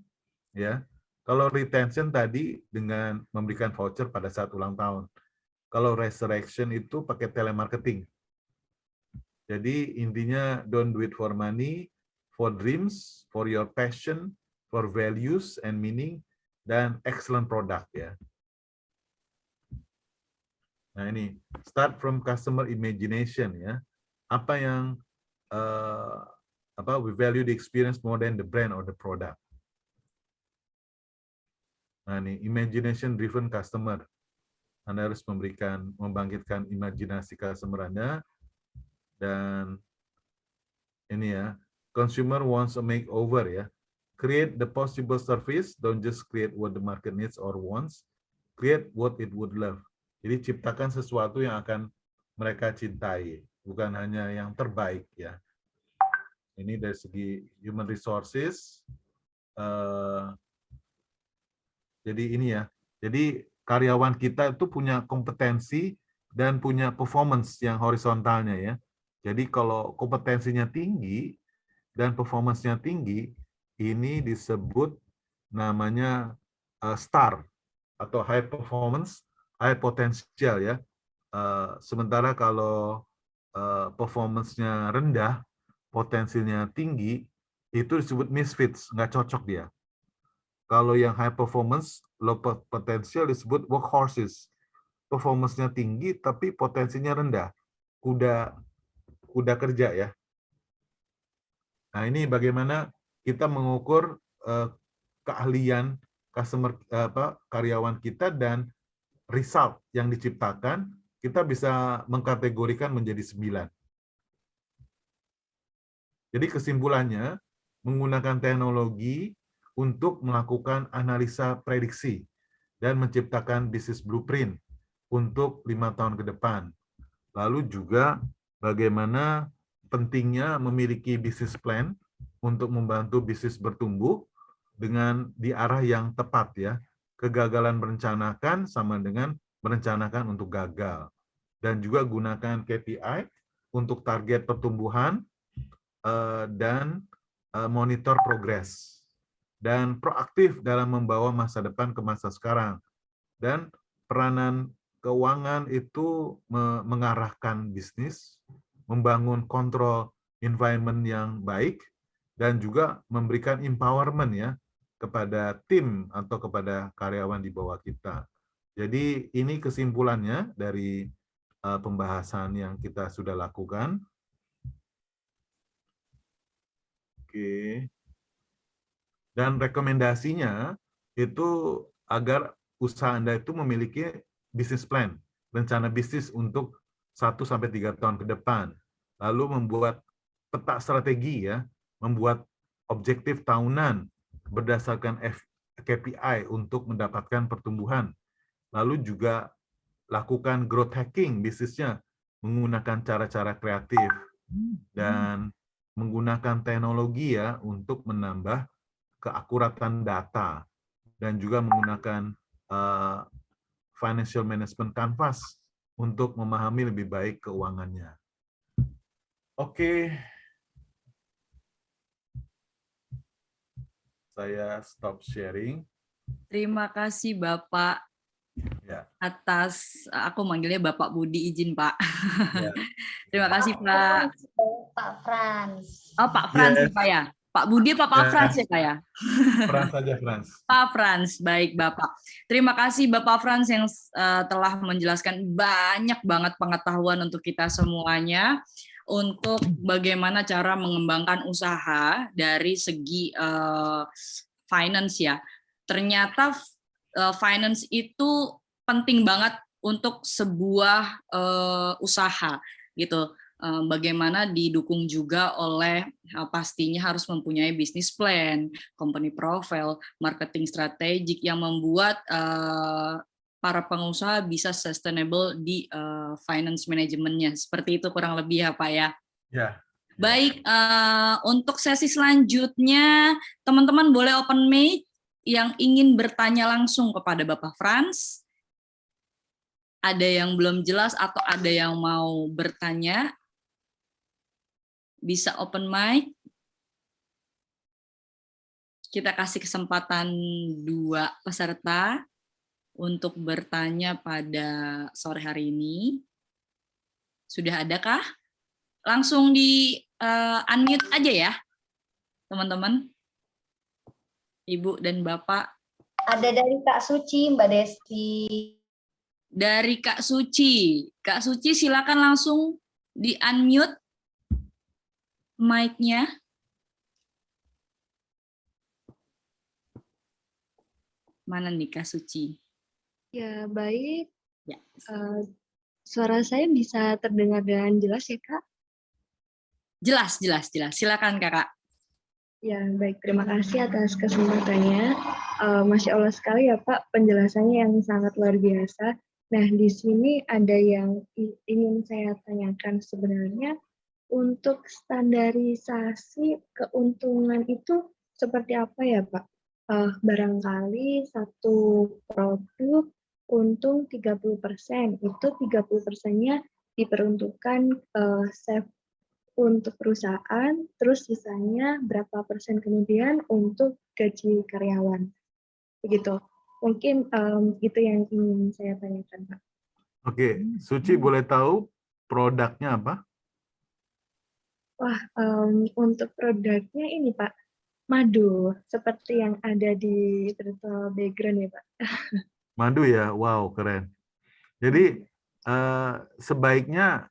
Speaker 2: ya. Kalau retention tadi dengan memberikan voucher pada saat ulang tahun. Kalau resurrection itu pakai telemarketing. Jadi intinya don't do it for money, for dreams, for your passion, for values and meaning, dan excellent product ya. Nah ini start from customer imagination ya. Apa yang we value the experience more than the brand or the product. Nah ini imagination driven customer. Anda harus membangkitkan imajinasi customer Anda, dan ini ya, consumer wants a makeover ya. Create the possible service, don't just create what the market needs or wants, create what it would love. Jadi ciptakan sesuatu yang akan mereka cintai, bukan hanya yang terbaik ya. Ini dari segi human resources. Jadi ini ya, jadi karyawan kita itu punya kompetensi dan punya performance yang horizontalnya ya. Jadi kalau kompetensinya tinggi dan performance-nya tinggi, ini disebut namanya STAR atau high performance, high potential ya. Sementara kalau performance-nya rendah, potensinya tinggi, itu disebut misfits, nggak cocok dia. Kalau yang high performance, low potential disebut workhorses. Performance-nya tinggi tapi potensinya rendah. Kuda kerja ya. Nah, ini bagaimana kita mengukur keahlian karyawan kita, dan result yang diciptakan kita bisa mengkategorikan menjadi 9. Jadi kesimpulannya, menggunakan teknologi untuk melakukan analisa prediksi dan menciptakan bisnis blueprint untuk 5 tahun ke depan. Lalu juga bagaimana pentingnya memiliki bisnis plan untuk membantu bisnis bertumbuh dengan di arah yang tepat ya. Kegagalan merencanakan sama dengan merencanakan untuk gagal. Dan juga gunakan KPI untuk target pertumbuhan dan monitor progres. Dan proaktif dalam membawa masa depan ke masa sekarang. Dan peranan keuangan itu mengarahkan bisnis, membangun kontrol environment yang baik, dan juga memberikan empowerment ya kepada tim atau kepada karyawan di bawah kita. Jadi ini kesimpulannya dari pembahasan yang kita sudah lakukan. Oke. Dan rekomendasinya itu agar usaha Anda itu memiliki business plan, rencana bisnis untuk 1-3 tahun ke depan. Lalu membuat peta strategi ya, membuat objektif tahunan berdasarkan KPI untuk mendapatkan pertumbuhan. Lalu juga lakukan growth hacking bisnisnya menggunakan cara-cara kreatif dan menggunakan teknologi ya untuk menambah keakuratan data dan juga menggunakan financial management canvas untuk memahami lebih baik keuangannya. Oke. Saya stop sharing.
Speaker 4: Terima kasih Bapak
Speaker 2: Ya.
Speaker 4: atas, aku manggilnya Bapak Budi, izin Pak.
Speaker 2: Ya.
Speaker 4: Terima kasih Pak.
Speaker 3: Pak Frans.
Speaker 4: Oh Pak Frans
Speaker 2: Yes.
Speaker 4: ya Pak ya? Pak Budi apa Pak
Speaker 2: Ya.
Speaker 4: Frans ya Pak ya?
Speaker 2: Frans saja, Frans.
Speaker 4: Pak Frans, baik Bapak. Terima kasih Bapak Frans yang telah menjelaskan banyak banget pengetahuan untuk kita semuanya untuk bagaimana cara mengembangkan usaha dari segi finance ya. Ternyata finance itu penting banget untuk sebuah usaha gitu. Bagaimana didukung juga oleh pastinya harus mempunyai business plan, company profile, marketing strategik yang membuat para pengusaha bisa sustainable di finance manajemennya. Seperti itu kurang lebih ya Pak ya.
Speaker 2: Ya.
Speaker 4: Baik, untuk sesi selanjutnya teman-teman boleh open mic yang ingin bertanya langsung kepada Bapak Frans. Ada yang belum jelas atau ada yang mau bertanya? Bisa open mic. Kita kasih kesempatan 2 peserta untuk bertanya pada sore hari ini. Sudah adakah? Langsung di unmute aja ya, teman-teman. Ibu dan Bapak.
Speaker 3: Ada dari Kak Suci, Mbak Desti.
Speaker 4: Dari Kak Suci. Kak Suci silakan langsung di unmute mic-nya. Mana nih Kak Suci?
Speaker 5: Ya, baik.
Speaker 4: Ya.
Speaker 5: Suara saya bisa terdengar dengan jelas ya, Kak?
Speaker 4: Jelas. Silakan Kakak.
Speaker 5: Ya, baik. Terima kasih atas kesempatannya. Masya Allah sekali ya, Pak. Penjelasannya yang sangat luar biasa. Nah, di sini ada yang ingin saya tanyakan sebenarnya. Untuk standarisasi keuntungan itu seperti apa ya, Pak? Barangkali satu produk untung 30%, itu 30%-nya diperuntukkan save untuk perusahaan, terus sisanya berapa persen kemudian untuk gaji karyawan. Begitu. Mungkin itu yang ingin saya tanyakan, Pak.
Speaker 2: Oke, Suci boleh tahu produknya apa?
Speaker 5: Wah, untuk produknya ini Pak, madu, seperti yang ada di virtual background ya Pak.
Speaker 2: Madu ya, wow keren. Jadi sebaiknya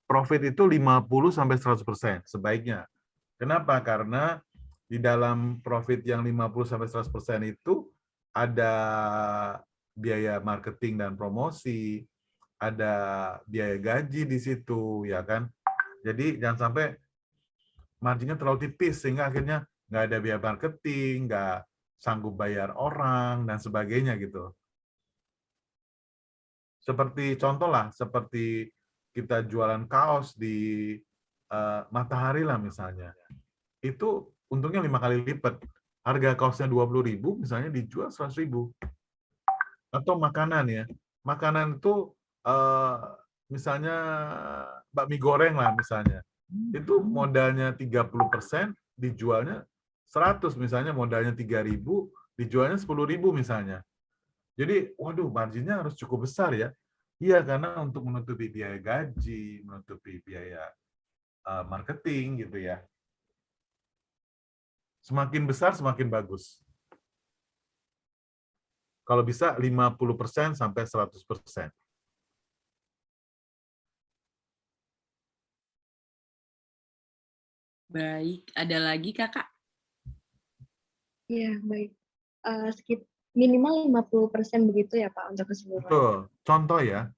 Speaker 2: profit itu 50-100% sebaiknya. Kenapa? Karena di dalam profit yang 50-100% itu ada biaya marketing dan promosi, ada biaya gaji di situ, ya kan? Jadi jangan sampai marginnya terlalu tipis sehingga akhirnya nggak ada biaya marketing, nggak sanggup bayar orang dan sebagainya gitu. Seperti contoh lah, seperti kita jualan kaos di Matahari lah misalnya. Itu untungnya 5 kali lipat. Harga kaosnya 20.000 misalnya dijual 100.000. Atau makanan ya. Makanan itu misalnya bakmi goreng lah misalnya. Itu modalnya 30%, dijualnya 100 misalnya, modalnya 3.000, dijualnya 10.000 misalnya. Jadi, waduh, marginnya harus cukup besar ya. Iya, karena untuk menutupi biaya gaji, menutupi biaya marketing gitu ya. Semakin besar, semakin bagus. Kalau bisa 50% sampai 100%.
Speaker 4: Baik, ada lagi Kakak?
Speaker 5: Iya, baik. Minimal 50% begitu ya Pak untuk keseluruhan.
Speaker 2: Betul. Contoh ya,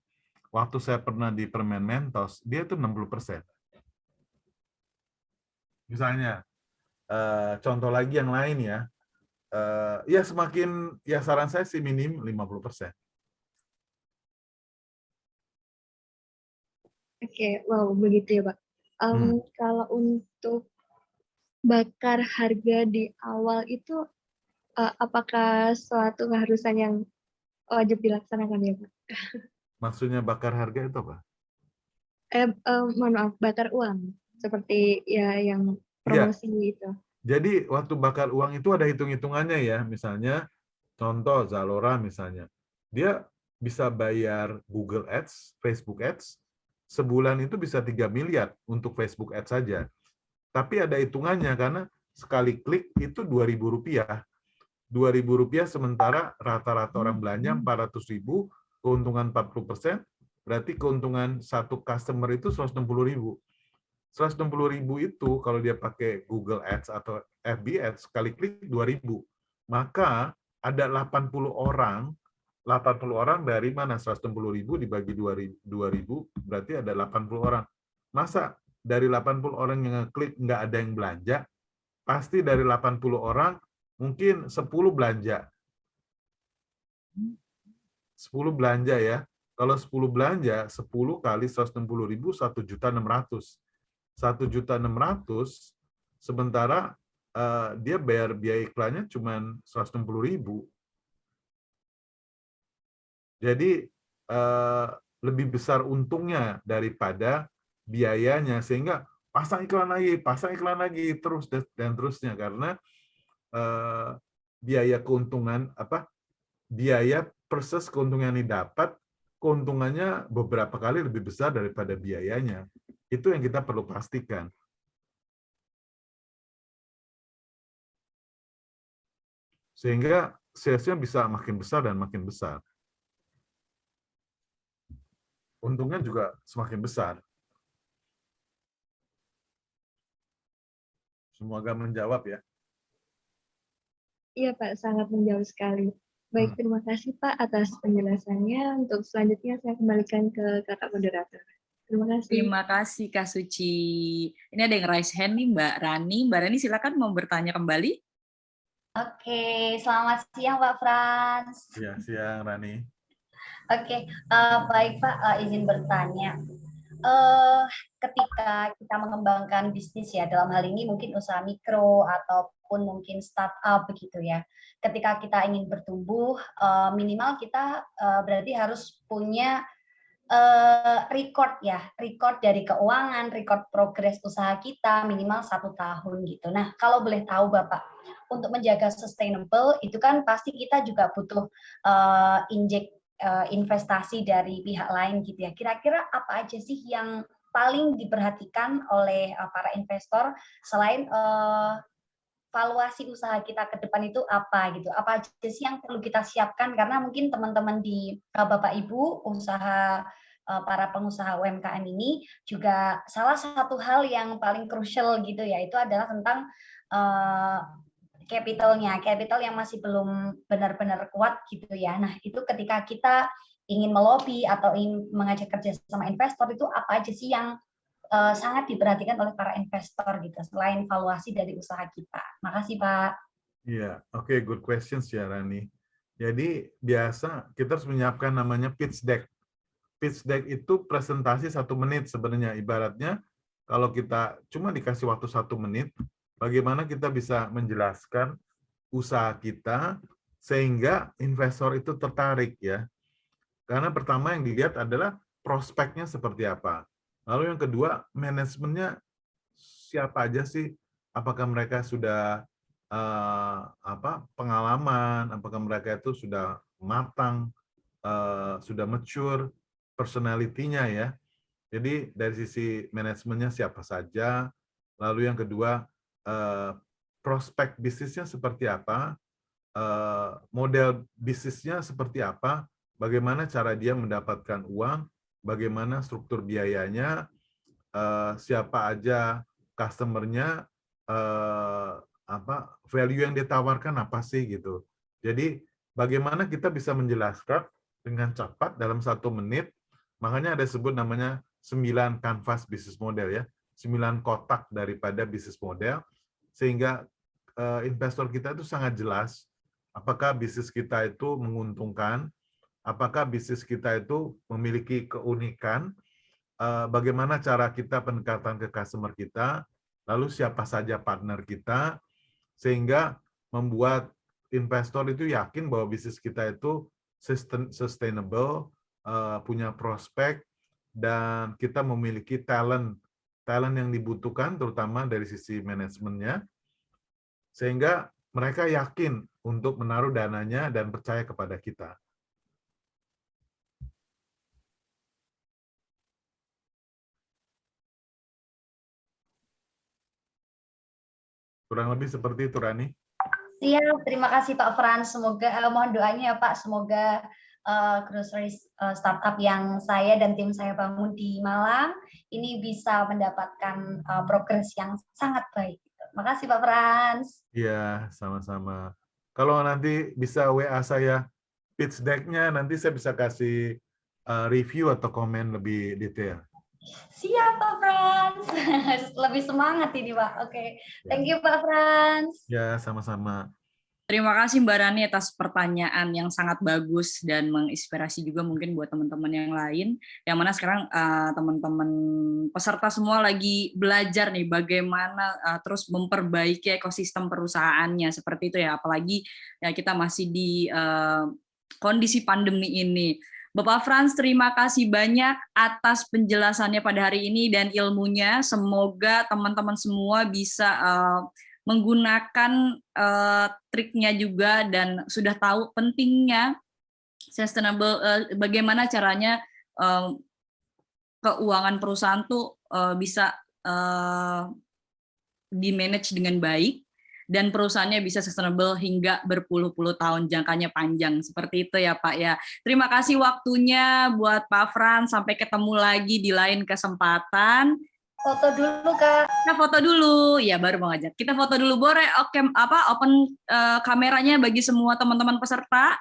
Speaker 2: waktu saya pernah di Permen Mentos, dia itu 60%. Misalnya, contoh lagi yang lain ya, ya semakin, ya saran saya sih minim 50%.
Speaker 5: Oke, wow, begitu ya Pak. Kalau untuk bakar harga di awal itu, apakah suatu keharusan yang wajib dilaksanakan ya Pak?
Speaker 2: Maksudnya bakar harga itu apa?
Speaker 5: Mohon maaf, bakar uang. Seperti ya yang
Speaker 2: Iya,
Speaker 5: promosi itu.
Speaker 2: jadi waktu bakar uang itu ada hitung-hitungannya ya. Misalnya, contoh Zalora misalnya. Dia bisa bayar Google Ads, Facebook Ads, sebulan itu bisa 3 miliar untuk Facebook Ads saja. Tapi ada hitungannya karena sekali klik itu Rp2.000. Rp2.000 sementara rata-rata orang belanja 400.000, keuntungan 40%, berarti keuntungan satu customer itu 160.000. 160.000 itu kalau dia pakai Google Ads atau FB Ads sekali klik 2.000. Maka ada 80 orang dari mana? 160.000 dibagi 2.000 berarti ada 80 orang. Masa dari 80 orang yang ngeklik nggak ada yang belanja? Pasti dari 80 orang mungkin 10 belanja. 10 belanja ya. Kalau 10 belanja, 10 kali 160.000, 1.600.000. 1.600.000, sementara dia bayar biaya iklannya cuma 160.000. Jadi lebih besar untungnya daripada biayanya, sehingga pasang iklan lagi terus dan terusnya, karena biaya keuntungan biaya versus keuntungan yang didapat, keuntungannya beberapa kali lebih besar daripada biayanya. Itu yang kita perlu pastikan. Sehingga salesnya bisa makin besar dan makin besar. Untungnya juga semakin besar. Semoga menjawab ya.
Speaker 5: Iya Pak, sangat menjauh sekali. Baik, terima kasih Pak atas penjelasannya. Untuk selanjutnya saya kembalikan ke kakak moderator. Terima kasih.
Speaker 4: Terima kasih Kak Suci. Ini ada yang raise hand nih Mbak Rani. Mbak Rani silakan mau bertanya kembali.
Speaker 3: Oke, selamat siang Pak Frans.
Speaker 2: Ya, siang Rani.
Speaker 3: Oke, baik Pak, izin bertanya. Ketika kita mengembangkan bisnis ya, dalam hal ini mungkin usaha mikro ataupun mungkin startup begitu ya. Ketika kita ingin bertumbuh, minimal kita berarti harus punya record dari keuangan, record progres usaha kita minimal 1 tahun gitu. Nah, kalau boleh tahu Bapak, untuk menjaga sustainable itu kan pasti kita juga butuh injek investasi dari pihak lain gitu ya. Kira-kira apa aja sih yang paling diperhatikan oleh para investor selain valuasi usaha kita ke depan itu apa gitu? Apa aja sih yang perlu kita siapkan, karena mungkin teman-teman di Bapak Ibu usaha para pengusaha UMKM ini juga salah satu hal yang paling krusial gitu ya, itu adalah tentang capital yang masih belum benar-benar kuat gitu ya. Nah, itu ketika kita ingin melobi atau ingin mengajak kerja sama investor, itu apa aja sih yang sangat diperhatikan oleh para investor gitu, selain valuasi dari usaha kita. Makasih Pak.
Speaker 2: Iya, oke, good questions ya Rani. Jadi biasa kita harus menyiapkan namanya pitch deck. Pitch deck itu presentasi 1 menit sebenarnya. Ibaratnya kalau kita cuma dikasih waktu 1 menit, bagaimana kita bisa menjelaskan usaha kita sehingga investor itu tertarik ya. Karena pertama yang dilihat adalah prospeknya seperti apa. Lalu yang kedua, manajemennya siapa aja sih? Apakah mereka sudah pengalaman? Apakah mereka itu sudah matang, sudah mature, personality-nya ya. Jadi dari sisi manajemennya siapa saja. Lalu yang kedua, prospek bisnisnya seperti apa, model bisnisnya seperti apa, bagaimana cara dia mendapatkan uang, bagaimana struktur biayanya, siapa aja customer-nya value yang ditawarkan apa sih gitu. Jadi bagaimana kita bisa menjelaskan dengan cepat dalam 1 menit, makanya ada sebut namanya 9 kanvas bisnis model ya, 9 kotak daripada bisnis model, sehingga investor kita itu sangat jelas apakah bisnis kita itu menguntungkan, apakah bisnis kita itu memiliki keunikan, bagaimana cara kita pendekatan ke customer kita, lalu siapa saja partner kita, sehingga membuat investor itu yakin bahwa bisnis kita itu sustainable, punya prospek, dan kita memiliki talent yang dibutuhkan, terutama dari sisi manajemennya, sehingga mereka yakin untuk menaruh dananya dan percaya kepada kita. Kurang lebih seperti itu, Rani.
Speaker 3: Siap, terima kasih Pak Frans. Semoga mohon doanya ya Pak, semoga grocery startup yang saya dan tim saya bangun di Malang ini bisa mendapatkan progres yang sangat baik. Terima kasih Pak Frans.
Speaker 2: Iya, sama-sama. Kalau nanti bisa WA saya pitch deck-nya, nanti saya bisa kasih review atau komen lebih detail.
Speaker 3: Siap Pak Frans. Lebih semangat ini Pak. Oke. Thank you Pak Frans.
Speaker 2: Ya, sama-sama.
Speaker 4: Terima kasih Mbak Rani atas pertanyaan yang sangat bagus dan menginspirasi juga mungkin buat teman-teman yang lain. Yang mana sekarang teman-teman peserta semua lagi belajar nih bagaimana terus memperbaiki ekosistem perusahaannya seperti itu ya. Apalagi ya kita masih di kondisi pandemi ini. Bapak Frans, terima kasih banyak atas penjelasannya pada hari ini dan ilmunya. Semoga teman-teman semua bisa menggunakan triknya juga dan sudah tahu pentingnya sustainable, bagaimana caranya keuangan perusahaan tuh bisa di-manage dengan baik dan perusahaannya bisa sustainable hingga berpuluh-puluh tahun, jangkanya panjang. Seperti itu ya Pak ya. Terima kasih waktunya buat Pak Frans. Sampai ketemu lagi di lain kesempatan.
Speaker 3: Foto dulu Kak.
Speaker 4: Kita foto dulu. Ya baru mau ngajak. Kita foto dulu boleh. Oke, open kameranya bagi semua teman-teman peserta.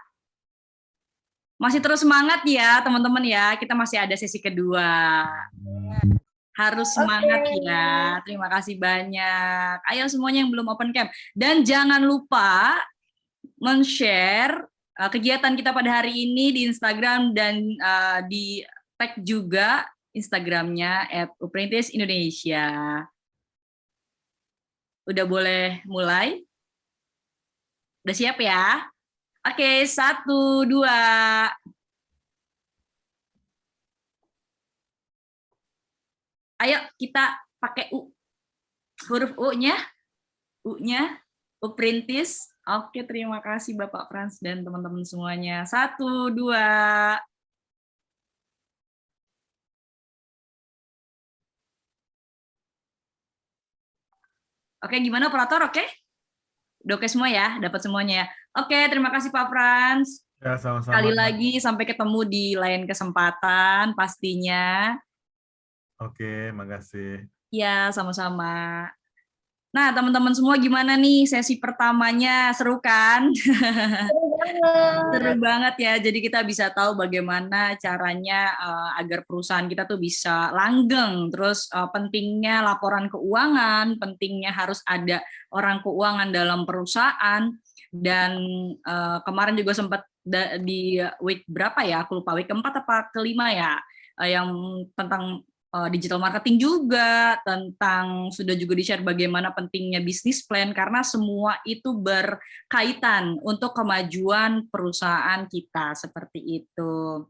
Speaker 4: Masih terus semangat ya teman-teman ya. Kita masih ada sesi kedua. Harus semangat ya. Terima kasih banyak. Ayo semuanya yang belum open cam. Dan jangan lupa men-share kegiatan kita pada hari ini di Instagram dan di tag juga Instagramnya @uprintisindonesia. Udah boleh mulai? Udah siap ya? Oke, 1, 2. Ayo kita pakai U. Huruf U-nya. U-nya. Uprintis. Oke, terima kasih Bapak Frans dan teman-teman semuanya. 1, 2. Oke, gimana operator? Oke? Udah oke semua ya? Dapat semuanya ya? Oke, terima kasih Pak Frans.
Speaker 2: Ya, sama-sama.
Speaker 4: Sekali lagi, sampai ketemu di lain kesempatan pastinya.
Speaker 2: Oke, makasih.
Speaker 4: Ya, sama-sama. Nah, teman-teman semua gimana nih sesi pertamanya? Seru kan? Seru banget ya. Jadi kita bisa tahu bagaimana caranya agar perusahaan kita tuh bisa langgeng. Terus pentingnya laporan keuangan, pentingnya harus ada orang keuangan dalam perusahaan. Dan kemarin juga sempat di week berapa ya? Aku lupa, week keempat apa kelima ya? Yang tentang digital marketing juga, tentang sudah juga di-share bagaimana pentingnya bisnis plan, karena semua itu berkaitan untuk kemajuan perusahaan kita, seperti itu.